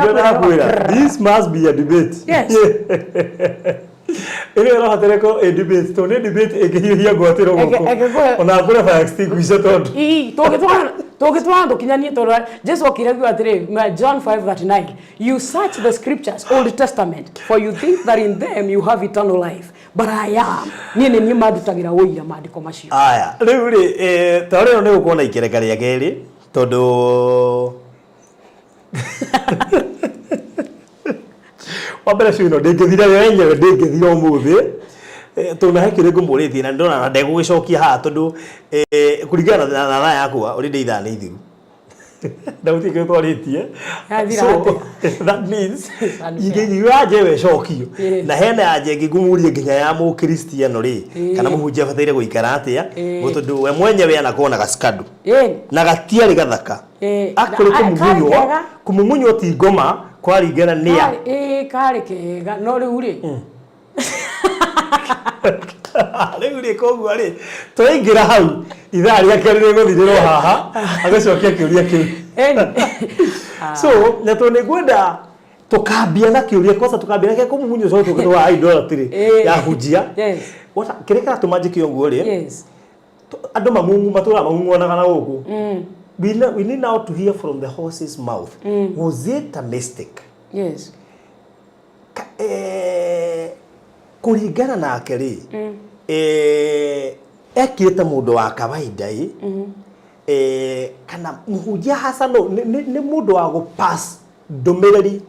this must be a debate yes ere ro hatereko a debate to ne debate egihiya gwatiro goko ona kura fa extinguisher tondu togitwa ndo kinyanie tondu Jesu akiragwa atire John 5:39 you search the scriptures Old Testament for you think that in them you have eternal life but I am ni madutagira woira maandiko macio aya riu ri tore no gukona ikereka ria geri tondu wabere cino ndingithira wenyewe ndingithira umuthi tuna hekire ngumurithi na ndona na ndegũgĩcokia haha tondu kuringana na thaa yakwa uri ndeithaa nĩ ithiru ndauti ke twaritie so that means igĩnyua jewe cokio na hena yaje ngĩngumurie nginya ya mũkristiano ri kana mũhunjia bataire gũikara atia tondu we mwenyewe anakuona gaskadu na gatiari gathaka akũrĩ kumumunyo ti ngoma kwaringana nia kari kega no riu ri riu ri koguo ri twaingira hau ithaa rĩa kerĩ rĩgũthirĩrwo haha agacokia kĩũria kĩu so na tondũ nĩngwenda tukambia na kiuria kosa tukambia na kumumunyo so tukatoa idolatry ya hujia wata kireka tumanjike ongo ri andu mamungu matura mamungonaga na guku we need now to hear from the horse's mouth was it a mistake kuringana nake ri ekirite mundu wa kawaida kana muhujia hasa no ni mundu wa go pass ndumiriri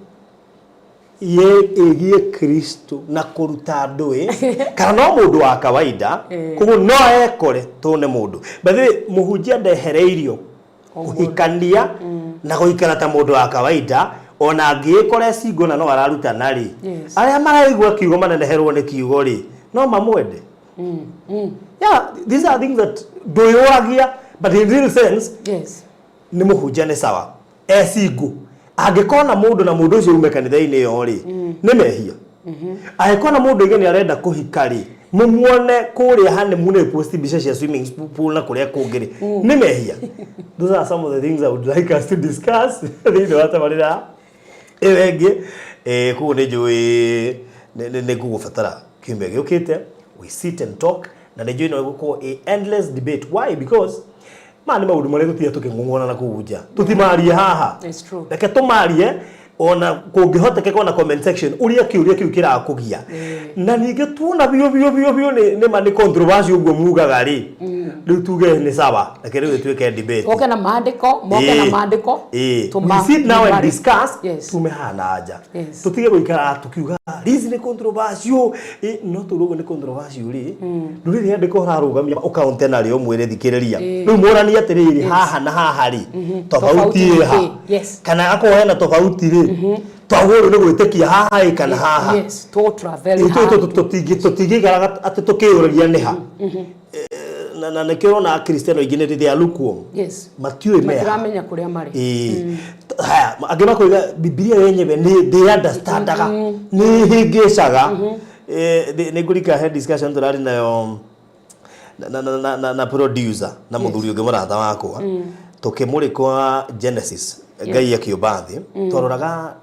ye egie Kristo na kuruta ndui kana no mundu wa kawaida kugo no ekore tune mundu bathe muhujia ndehereirio kuhikania na guikara ta mundu wa kawaida ona angikore singo na no araruta nari aria maraigua kiugo maneneherwo ni kiugo ri no mamwende. Yeah, these are things that doyoragia, but in real sense ni muhunjia ni sawa singo angikona mundu na mundu ucio ume kanitha-ini yo ri ni mehia. Angikona mundu igeni arenda kuhikari mumuone kuria hane mune post bisha cia swimming pool na kuria kungiri ni mehia. Those are some of the things I would like us to discuss. Thini wata marira ewengi kuo ni njui ni kugubatara kiumbe giukite, we sit and talk na ni njui no guko a endless debate. Why? Because mani maundu maria tutia tukingungona na kuhunjia tutimarie haha. It's true. Reke tumarie ona kungihoteke kona comment section uria kiu kirakugia na ninge tuona bio ni mani controversy uguo mugaga ri riu tuge ni sawa reke riu tuike debate oke na maandiko we sit now and discuss tumehana aja tutige guikara tukiuga rizi ni controversy no turugo ni controversy ri nduri andiko rarugamia account na ri omwire thikiriria riu morani atiriri haha na haha ri tofauti ha kana ako hena tofauti ri twagoro ni gwitikia haha kana haha to travel tutigikaraga ati tukiuragia ni ha na nekirona Kristiano ingine ri alukuo matiwe meha turamenya kuria mari haya agema koiga Biblia yenyewe ni they understandaga ni higicaga ni ngurika head discussion turari nayo na producer na muthuri ungi murata wakwa tukimurikwa Genesis Ngai akiumba thi tororaga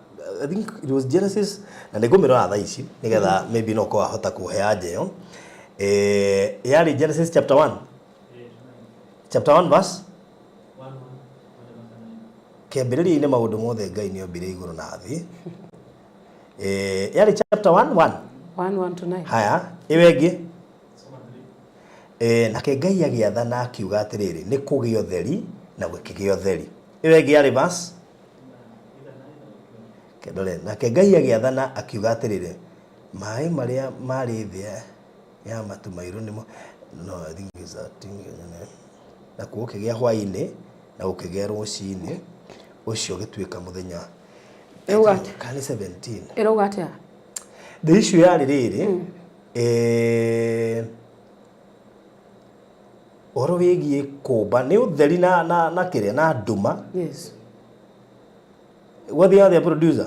I think it was Genesis na nigumira tha ici nigetha maybe no kwa hota kuhea njeyo yari Genesis chapter 1 verse 1 kĩambĩrĩria-inĩ maũndũ mothe Ngai nĩ ombire igũrũ na thĩ yari chapter 1 to 9 haya iwe ĩngĩ nake Ngai agĩathana akiuga atĩrĩrĩ nĩ kũgĩe ũtheri na gũkĩgĩa ũtheri iwe ĩngĩ yari verse kedole nake Ngai agĩathana akiuga atĩrĩrĩ maĩ marĩa marĩ thĩ ya matu mairũ nĩmo no I think is that thing na gũkĩgĩa hwaĩ-inĩ na gũkĩgĩa rũcinĩ ũcio gĩtuĩka mũthenya kani 17 erauga atĩa the issue yarĩ rĩrĩ ũhoro wĩgiĩ kũmba nĩ ũtheri na kĩrĩa na nduma what the other producer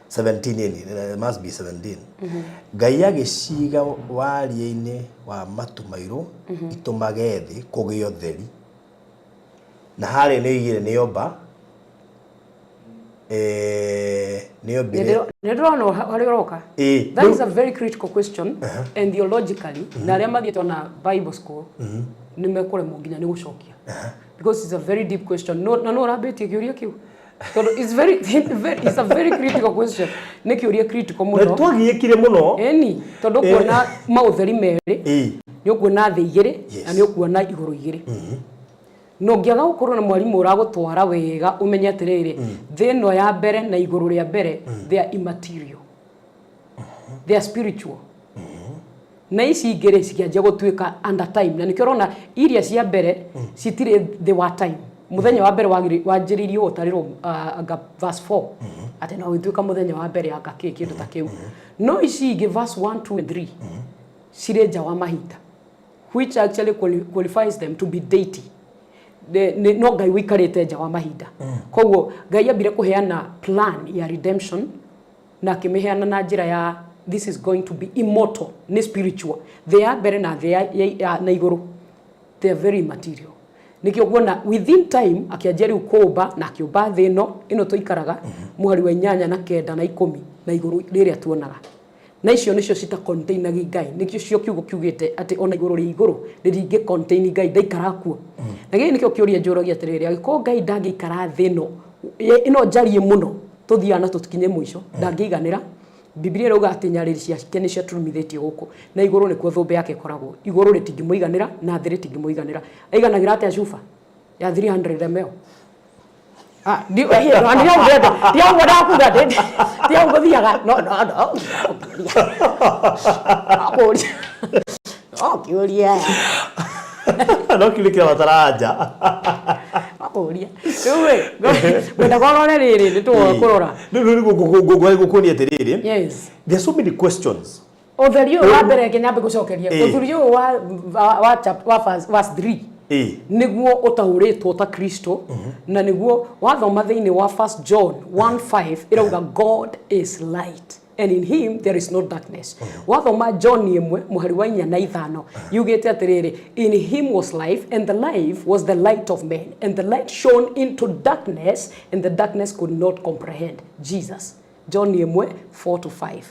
17 must be 17 Ngai agĩciga waria-inĩ wa matu mairũ itumage thĩ kũgĩe ũtheri na harĩ nĩ igire nĩ omba nĩ ombire ndĩrona harĩ ũroka that is a very critical question and theologically na arĩa mathiĩtwo na Bible school nĩ mekũremwo nginya nĩ gũcokia because it's a very deep question no ũrambĩtie kĩũria kĩu it's a very critical question nĩ kĩũria critical mũno twagiĩkire mũno eni tondũ kuona maũtheri merĩ nĩ ũkuona thĩ igĩrĩ na nĩ ũkuona igũrũ igĩrĩ no ngĩaga gũkorwo na mwarimũ ũragũtwara wega ũmenye atĩrĩrĩ thĩ ĩno ya mbere na igũrũ rĩa mbere they are immaterial they are spiritual na ici igĩrĩ cikĩanjia gũtuĩka under time na nĩkĩo ũrona iria cia mbere citirĩ the wa time muthenya wa mbere wanjĩrĩirio ũtarĩrwo anga verse 4 atĩ no gĩtuĩka muthenya wa mbere anga kĩndũ ta kĩu no ici ingĩ verse 1 2 and 3 cirĩ nja wa mahinda which actually qualifies them to be deity no Ngai wikarĩte nja wa mahinda koguo Ngai ambire kũheana plan ya redemption na akĩmĩheana na njĩra ya this is going to be immortal ni spiritual they are mbere na na igũrũ they are very immaterial nikio kuona within time akianjia riu kũmba na akĩũmba thĩ ĩno tũikaraga mũhari wa 8 na 9 na 10 na igũrũ rĩrĩa tuonaga na icio nicio cita containagi Ngai nikio cio kiugo kiugĩte atĩ ona igũrũ rĩ igũrũ rĩringĩ contain Ngai ndaikara kuo na gĩ nikio kĩũria njũragia atĩrĩrĩ agĩkorwo Ngai ndangĩikara thĩ ĩno njarie mũno tuthiana na tũtikinye mũico ndangĩiganĩra Biblia ĩrauga atĩ nyarĩrĩ ciake nĩ ciaturumithĩtio gũkũ na igũrũ nĩkuo thũmbĩ yake ĩkoragwo igũrũ rĩtingĩmũiganĩra na thĩ rĩtingĩmũiganĩra aiganagĩra atĩa cuba ya 300 ml ndio ngothiaga no kĩũria no kilikira mataraja Akuria wewe gwenda korora riri ni tukurora no gukunia atiriri yes there are so many questions Otherio wa mbere kinyambe gucokeria otherio wa chapter verse 3 niguo utahuritwo ta Kristo na niguo wathoma thiini wa 1 John 1:5 irauga God is light and in him there is no darkness. Wathoma John 1 muhari wa 4 na 5 yugite atiriri in him was life and the life was the light of men and the light shone into darkness and the darkness could not comprehend Jesus. John 1:4-5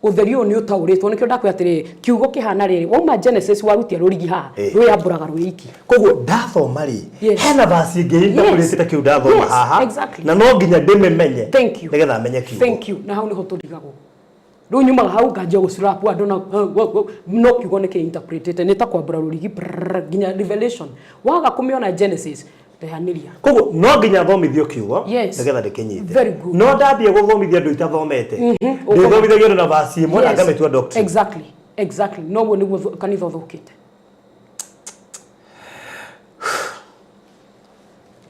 utherio ni utauritwo nikio ndakwe atiri kiugo kihana riri wauma Genesis warutia rurigi ha ruyamburaga ruiki koguo ndathoma ri hena verse ingi ndakuritite kiu ndathoma haha na no nginya ndimemenye nigetha menye kiugo thank you na hau niho tudigagwo ru nyuma hau ngajia gucirapu andu no kiugo niki interpreted ni ta kwambura rurigi nginya Revelation waga kumiona Genesis tehaniria koguo no nginya thomithio kiugo nigetha ndikinyite no ndambie guthomithia andu itathomete ndithomithagio na verse imwe na ngametua doctrine exactly no niguo kanitha uthukite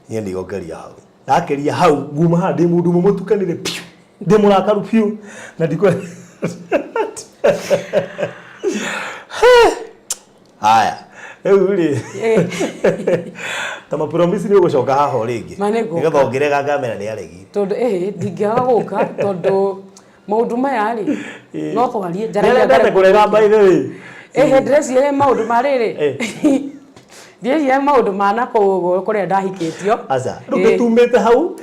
ye ndigogeria hau ndakeria hau nguma ha ndi mundu mumutukanire piu ndi murakaru piu na ndikwe haya uri tama promise ni ugucoka haho ringi nigetha ngirega ngamera ni aregi tondu ndingiaga guka tondu maundu maya ri no twarie njaragia ndate kurega by the way dress ye maundu mariri ndiye maundu mana kuria ndahikitio aza ndutumete hau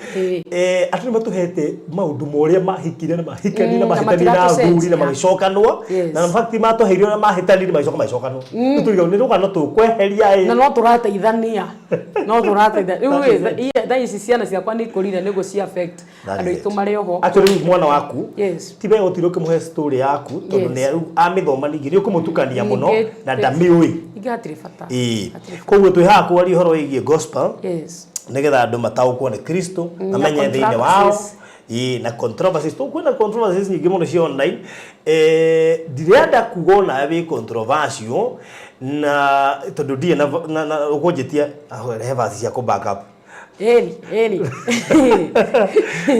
atu matuhete maundu moria mahikire na mahikani na mahitani na thuri na magicokanwo na in fact matuheirio na mahitani na magicokanwo tuturiga ni ruga no tukweheria na no turateithania riu tha ici ciana ciakwa ni kurire nigo ci affect andu itu mari oho actually mwana waku ti be gutiro kimuhe story yaku tondu ne amithoma ningiri ukumutukania muno na ndamiui igatire fata koguo twi haha kwari horo igie gospel nigetha andu mataukwo ni Kristo amenye thiini wao na controversies kwina controversies nyingi muno cia online ndirenda kugona wi controversial na tondu ndie na ukunjitia reverse cia ku back up eli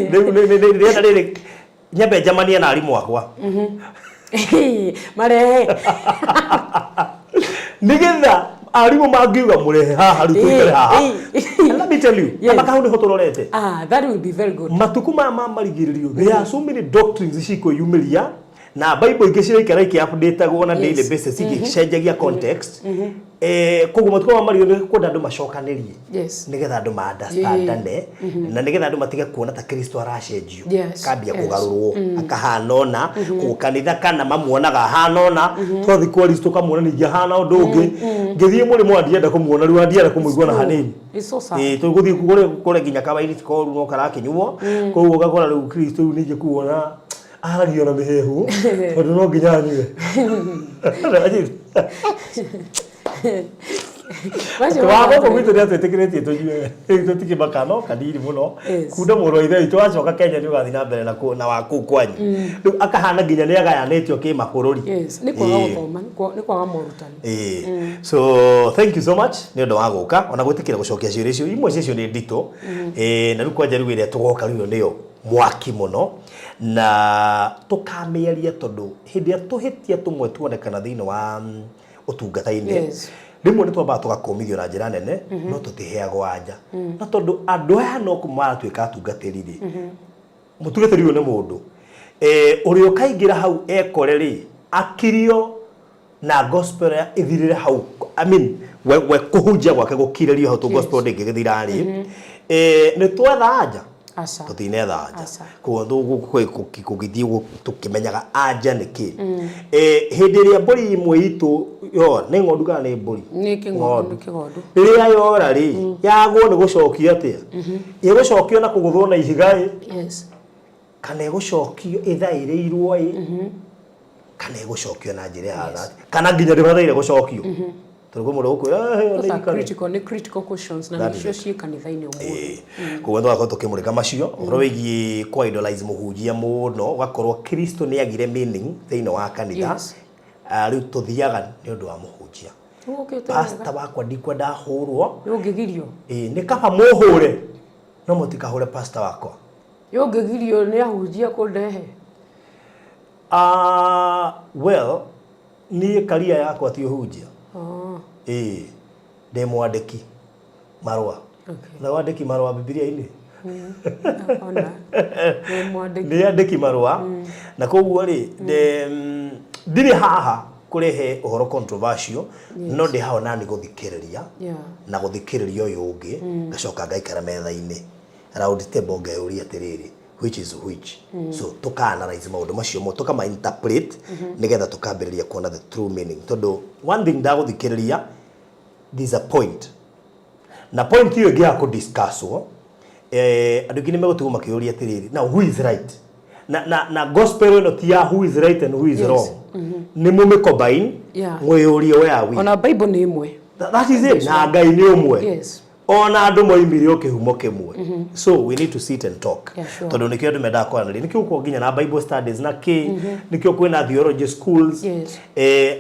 ndirenda riri nyambe jamania na arimu wakwa marehe nigetha arimu mangiuga murehe haha rutuikare haha let me tell you amakahundi hotororete that will be very good matuku ma marigiririo there are so many doctrines ciko yumiria na bible ingicira ikara iki updateagwo na daily basis igicenjagia context koguo matuku ma marigiririo kwenda andu macokanirie nigetha andu ma understandane na nigetha andu matige kuona ta Kristo aracenjio kambia kugarurwo akahanona ku kanitha kana mamuonaga hanona twathi kwa Kristo kamuona ningi hana undu ungi ngithie muri mwandienda kumuona riu andienda kumuigua na hanini tuguthie kure nginya kabaini tikoru no karakinyuo koguo gakora riu Kristo riu ningi kuona aragio na mihehu tondu no nginya nyue Wabo kumito ndia twetekeretie tujue tutiki makano kadiri muno kuda muro ithe itu acoka Kenya ni ugathi na mbere na waku kwanyu riu akahana nginya ni agayanetio ki mabũrũri ni kwaga guthoma ni kwaga morutani so thank you so much ni ndo wa guka ona gwitikira gucokia ciũria icio imwe cicio ni ndito na riu kwanja riu iria tugoka riu niyo mwaki muno na tukamĩaria tondu hindi ya tuhitia tumwe tuonekana thiini wa utungata-ini rimwe ni twamba tugakomithio na njira nene no tutiheagwo anja na tondu andu aya no kumaratuika atungatiri ri mutungatiri uyu ni mundu uri ukaingira hau ekore ri akirio na gospel ithirire hau I mean we kuhunjia gwake gukiririo hau tu gospel ndingi githira ri ni twetha anja tutinetha anja koguo kugithii tukimenyaga anja niki hindi iria mburi imwe itu yo ni ng'ondu kana ni mburi ni king'ondu riria yora ri yagwo ni gucokio atia igucokio na kuguthwo na ihiga kana igucokio ithairirwo kana igucokio na njira ya kana nginya ndibathaire gucokio turugo muro uko ni critical questions na nisho cie kanitha-ini umuthi kuguo twako tukimurika macio uhoro wigi kwa idolize muhunjia muno ugakorwo Kristo ni agire meaning thiini wa kanitha riu tuthiaga ni undu wa muhunjia pastor wakwa ndikwenda hurwo Yongegirio. Nĩ kaba mũhũre no mũtikahũre pastor wakwa. Yongegirio nĩ ahunjia kũndehe. Well, niĩ career yakwa ti ũhunjia. Ndĩ mwandĩki marũa. Na wandĩki marũa Biblia-inĩ. Nĩ andĩki marũa na koguo rĩ ndirĩ haha kurehe uhoro controversial no ndĩ haha nani gũthikĩrĩria na gũthikĩrĩria ũyũ ũngĩ ngacoka ngaikara metha-inĩ round table ngeuria atĩrĩrĩ which is which so tuka-analyze maũndũ macio mo tukama interpret nigetha tukambĩrĩria kuona the true meaning tondũ one thing ndagũthikĩrĩria there's a point na point hiyo ĩngĩ ya kũdiscusswo andũ aingĩ nĩ megũtigwo makĩũria atĩrĩrĩ now who is right na gospel ĩno ti ya who is right and who is wrong nĩ mũmĩcombine mwĩyũrie where are we ona Bible nĩ ĩmwe that is it na Ngai nĩ ũmwe ona andũ moimire o kĩhumo kĩmwe so we need to sit and talk tondũ nĩkĩo andũ mendaga kwaranĩria nĩkĩo gũkorwo nginya na Bible studies na nĩkĩo kwĩna theology schools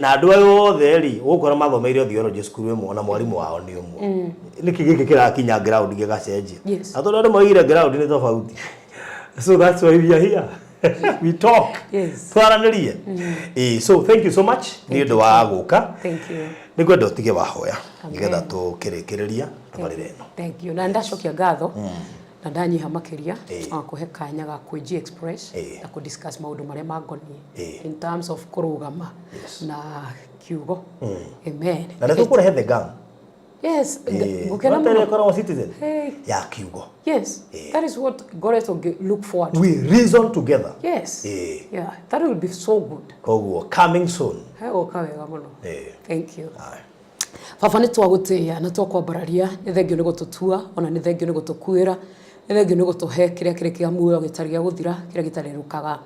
na andũ aya othe rĩ ũgũkora mathomeire theology school ĩmwe na mwarimũ wao nĩ ũmwe nĩkĩ gĩkĩ kĩrakinya ground gĩgacenjia na tondũ andũ moigire ground nĩ tofauti so that's why we are here we talk twaranĩrie so thank you so much nĩ ũndũ wa gũka nĩ kwenda ũtige wahoya nĩgetha tũkĩrĩkĩrĩria tabarĩra ĩno. Thank you na ndacokia ngatho na ndanyiha makĩria kũhe kanya ga kwĩji express na kũ discuss maũndũ marĩa mangoniĩ in terms of kũrũgama na kiugo amen na nĩtũkũrehe the gang. Yes, gukena mũno citizen ya kiugo. Yes, that is what God to look forward to. We reason together. Yes. Yeah, that will be so good. Koguo coming soon. Kawega mũno. Thank you. Baba nĩ twagũtĩĩa na twakwambararia nĩ thengio nĩ gũtũtua ona nĩ thengio nĩ gũtũkuĩra nĩ thengio nĩ gũtũhe kĩrĩa kĩrĩ kĩa muoyo gĩtarĩ gĩa gũthira kĩrĩa gĩtarĩrũkaga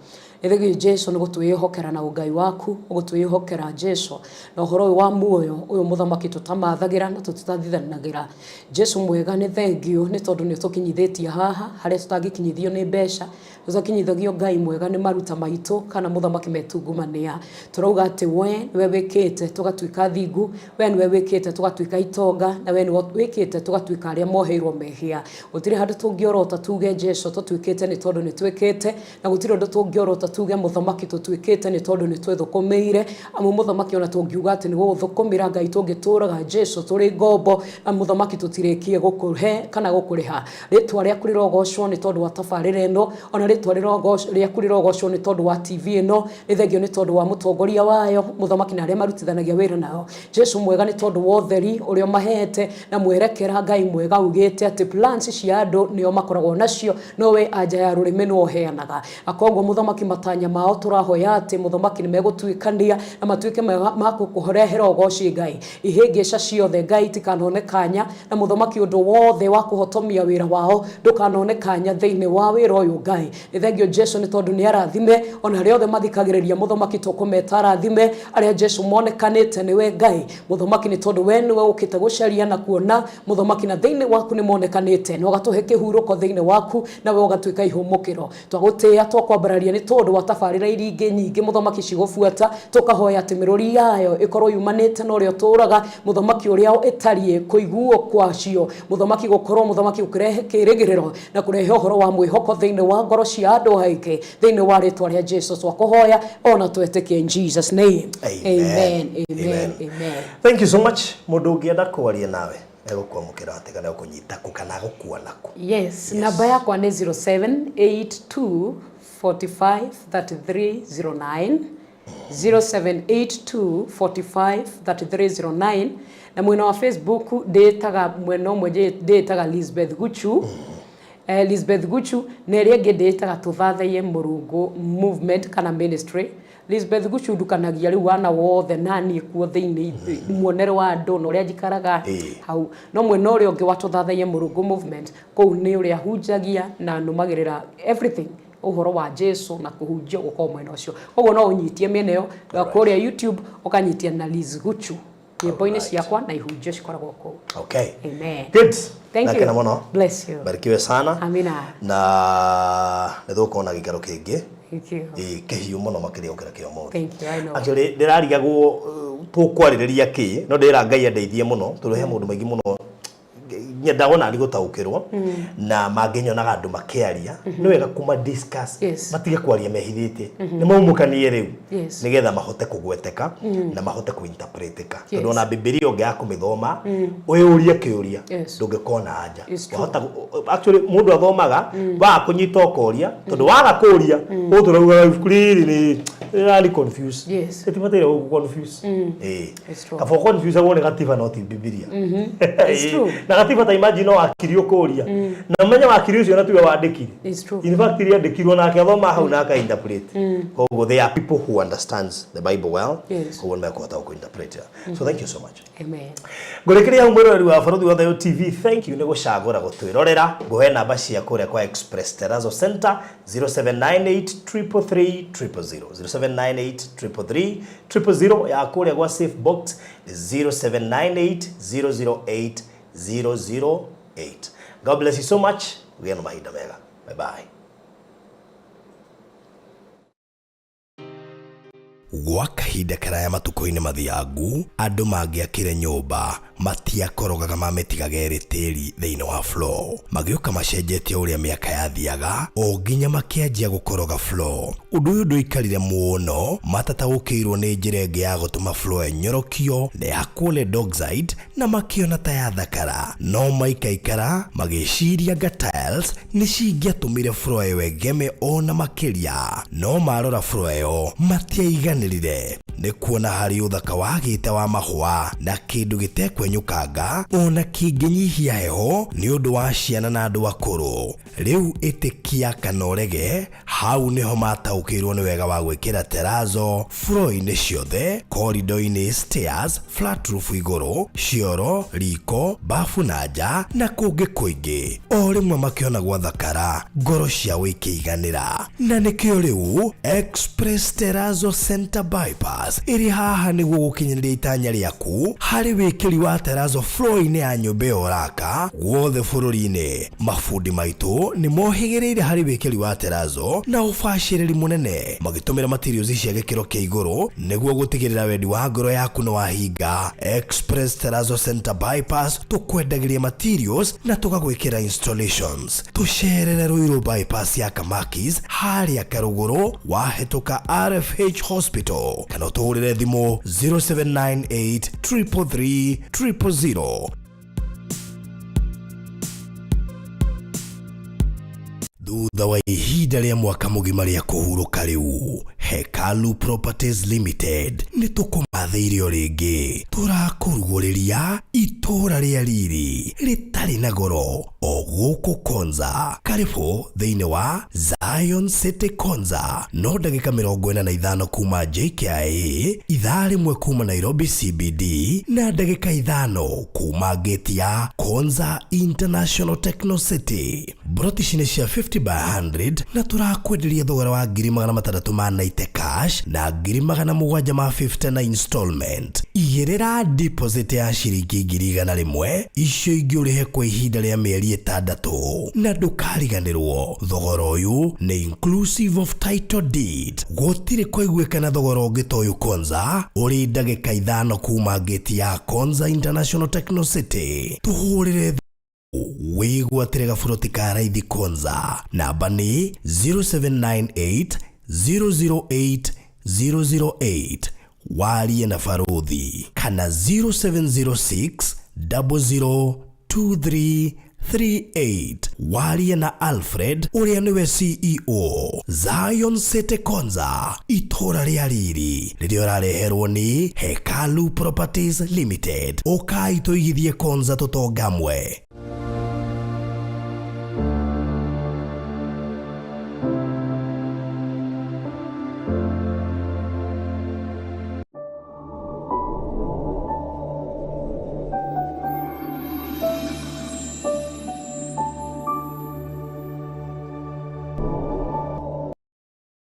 nĩ thengio Jesu nĩ gũtwĩhokera na ũngai waku gũtwĩhokera Jesu na ũhoro ũyũ wa muoyo ũyũ mũthamaki tũtamathagĩra na tũtitathithanagĩra Jesu mwega nĩ thengio nĩ tondũ nĩ tũkinyithĩtie haha harĩa tũtangĩkinyithio nĩ mbeca tũtakinyithagio Ngai mwega nĩ maruta maitũ kana mũthamaki metungumania tũrauga atĩ we nĩwe wĩkĩte tũgatuĩka thingu we nĩwe wĩkĩte tũgatuĩka itonga na we nĩwe wĩkĩte tũgatuĩka arĩa moheirwo mehia gũtirĩ handũ tũngĩorota tuge Jesu tũtuĩkĩte nĩ tondũ nĩ twĩkĩte na gũtirĩ ũndũ tũngĩorota tuge mũthamaki tũtuĩkĩte nĩ tondũ nĩ twĩthũkũmĩire amu mũthamaki ona tũngiuga atĩ nĩ gũthũkũmĩra Ngai tũngĩtũraga Jesu tũrĩ ngombo na mũthamaki tũtirĩkie gũkũhe kana gũkũrĩha rĩtwa rĩaku rĩrogocwo nĩ tondũ wa tabarĩra ĩno ona rĩtwa rĩaku rĩrogocwo nĩ tondũ wa TV ĩno nĩ thengio nĩ tondũ wa mũtongoria wayo mũthamaki na arĩa marutithanagia wĩra nao Jesu mwega nĩ tondũ wa ũtheri ũrĩa mahete na mwerekera Ngai mwega ugĩte atĩ plans cia andũ nĩo makoragwo nacio nowe anja ya rũrĩmĩ nĩ woheanaga akoguo mũthamaki matanya mao tũrahoya atĩ mũthamaki nĩ megũtuĩkania na matuĩke makũkũrehera ũgoci Ngai ihĩngĩca ciothe Ngai tikanone kanya na mũthamaki ũndũ wothe wa kũhotomia wĩra wao ndũkanone kanya thĩinĩ wa wĩra ũyũ Ngai nĩ thengio Jesu nĩ tondũ nĩ arathime ona arĩa othe mathikagĩrĩria mũthamaki tũkũmeta arathime arĩa Jesu monekanĩte nĩwe Ngai mũthamaki nĩ tondũ we nĩwe ũkĩte gũcaria na kuona mũthamaki na thĩinĩ waku nĩ monekanĩte na ũgatũhe kĩhurũko thĩinĩ waku na we ũgatuĩka ihũmũkĩro twagũtĩĩa twakwambararia nĩ tondũ wa tabarĩra iria ingĩ nyingĩ mũthamaki cigũbuata tũkahoya atĩ mĩrũri yayo ĩkorwo yumanĩte na ũrĩa ũtũraga mũthamaki ũrĩa ĩtariĩ kũiguo kwacio mũthamaki gũkorwo mũthamaki ũkĩrehe kĩrĩgĩrĩro na kũrehe ũhoro wa mwĩhoko thĩinĩ wa ngoro cia andũ aingĩ thĩinĩ wa rĩtwa rĩa Jesu twakũhoya ona twetĩkie in Jesus name amen amen amen. Thank you so much mũndũ ũngĩenda kwaria nawe egũkwamũkĩra atĩ kana gũkũnyita kana gũkua nako. Yes, namba yakwa nĩ 0782 45 3309 0782 45 3309 na mwena wa Facebook ndĩtaga mwena ũmwe ndĩtaga Elizabeth Guchu Elizabeth Guchu na ĩrĩa ĩngĩ ndĩtaga tũthathaiye Mũrungu movement kana ministry Elizabeth Guchu ndukanagia rĩu wana wothe nani kuo thĩinĩ muonere wa andũ na ũrĩa njikaraga hau no mwena ũrĩa ũngĩ wa tũthathaiye Mũrungu movement kũu nĩ ũrĩa hunjagia na numagĩrĩra everything ũhoro wa Jesu na kũhunjia gũkorwo mwena ũcio koguo no ũnyitie mĩena ĩyo kũrĩa YouTube ũkanyitia na Liz Guchu nyĩmbo-inĩ ciakwa na ihunjio cikoragwo kũu. Okay. Amen. Good. Thank you. Mono. Bless you. Barikiwe sana. Amina. Na nĩtũkuona gĩikaro kĩngĩ Thank you. Kehiu muno makiria ukira kio mo. Thank you, I know. Actually ndirarigagwo tukwarireria ki no ndira Ngai andeithie muno turehe mundu maingi muno nyenda wona ari gutaukirwo na manginyonaga andu makiaria ni wega kuma discuss matige kwaria mehithite ni maumukanie riu nigetha mahote kugweteka na mahote kuinterpreteka tondu ona Biblia ungia kumithoma uyurie kiuria ndungikona anja wahota actually mundu athomaga ba kunyita ukoria tondu waga kuria uturauga riri ni ali confused etimatire ku confuse kafo confuse wone gatiba not Biblia na gatiba ta imagine no akirio kuria na menya wakirio cio na tuwe wandikire in fact iri andikirwo na akathoma hau na aka interpret koguo there are people who understands the Bible well koguo me kuhota ku interpret so thank you so much amen ngurekeria umwirori wa Baruthi wa Thayo TV thank you ni gucagura gutwirorera nguhe namba cia kuria kwa Express Terrazzo Center 0798333000 0798333000 ya kuria kwa Safe Box 0798008008. God bless you so much. We are mahinda mega. Bye bye. Gwa kahinda karaya matuko-ini mathiangu andu mangiakire nyumba matiakorogaga mametigagere tiri thiini wa floor magioka macenjetie uria miaka yathiaga o nginya makianjia gukoroga floor undu uyu nduikarire muno matataukirwo ni njira ingi ya gutuma floor enyorokio na yakule dockside na makiona ta ya thakara no maikaikara magiciria nga tiles ni cingiatumire floor iyo egeme ona makiria no marora floor iyo matiaiganirire ni kuona hari uthaka wagite wa mahua na kindu gitekwenyukanga ona kinginyihia heho ni undu wa ciana na andu akuru riu itikia kana urege hau niho mataukirwo ni wega wa gwikira terrazzo floor-ini ciothe corridor-ini stairs flat roof iguru cioro riko bafu na nja na kungi kuingi o rimwe makiona gwa thakara ngoro ciao ikiiganira na nikio riu Express Terrazzo Center Bypass iri haha niguo gukinyiriria itanya riaku hari wikiri wa terrazzo floor-ini ya nyumba yoraka guothe bururi-ini mafundi maitu ni mohigiriire hari wikiri wa terrazzo na ubaciriri munene magitumira materials cia gikiro kia iguru niguo gutigirira wendi wa ngoro yaku no wahinga Express Terrazzo Center Bypass tukwendagiria materials na tugagwikira installations tucerere Ruiru bypass ya Kamakis haria Karuguru wahetuka RFH Hospital kana tuhurire thimu 0798333000. Thutha wa ihinda ria mwaka mugima ria kuhuruka riu Hekalu Properties Limited ni tukumatheirio ringi turakuruguriria itura ria riri ritari na goro o guku Konza karibu thiini wa Zion City Konza no ndagika 45 kuma JKIA ithaa rimwe kuma Nairobi CBD na ndagika 5 kuma gate ya Konza International Techno City broti cine cia 50 by 100 na turakwenderia thogora wa 690 cash na 750 na installment igirira deposit ya ciringi 100 icio ingiurihe kwa ihinda ria mieri 6 na ndukariganirwo thogora uyu ni inclusive of title deed gutire kwaiguikana thogora ungi ta uyu Konza uri ndagika 5 kuma gate ya Konza International Techno City tuhurire wigwatire gaburoti ka raithi Konza namba ni 0798008008 warie na Baruthi kana 0706002338 warie na Alfred uria niwe CEO Zion City Konza itura ria riri ririo rareherwo ni Hekalu Properties Limited ukai tuigithie Konza tutongamwe.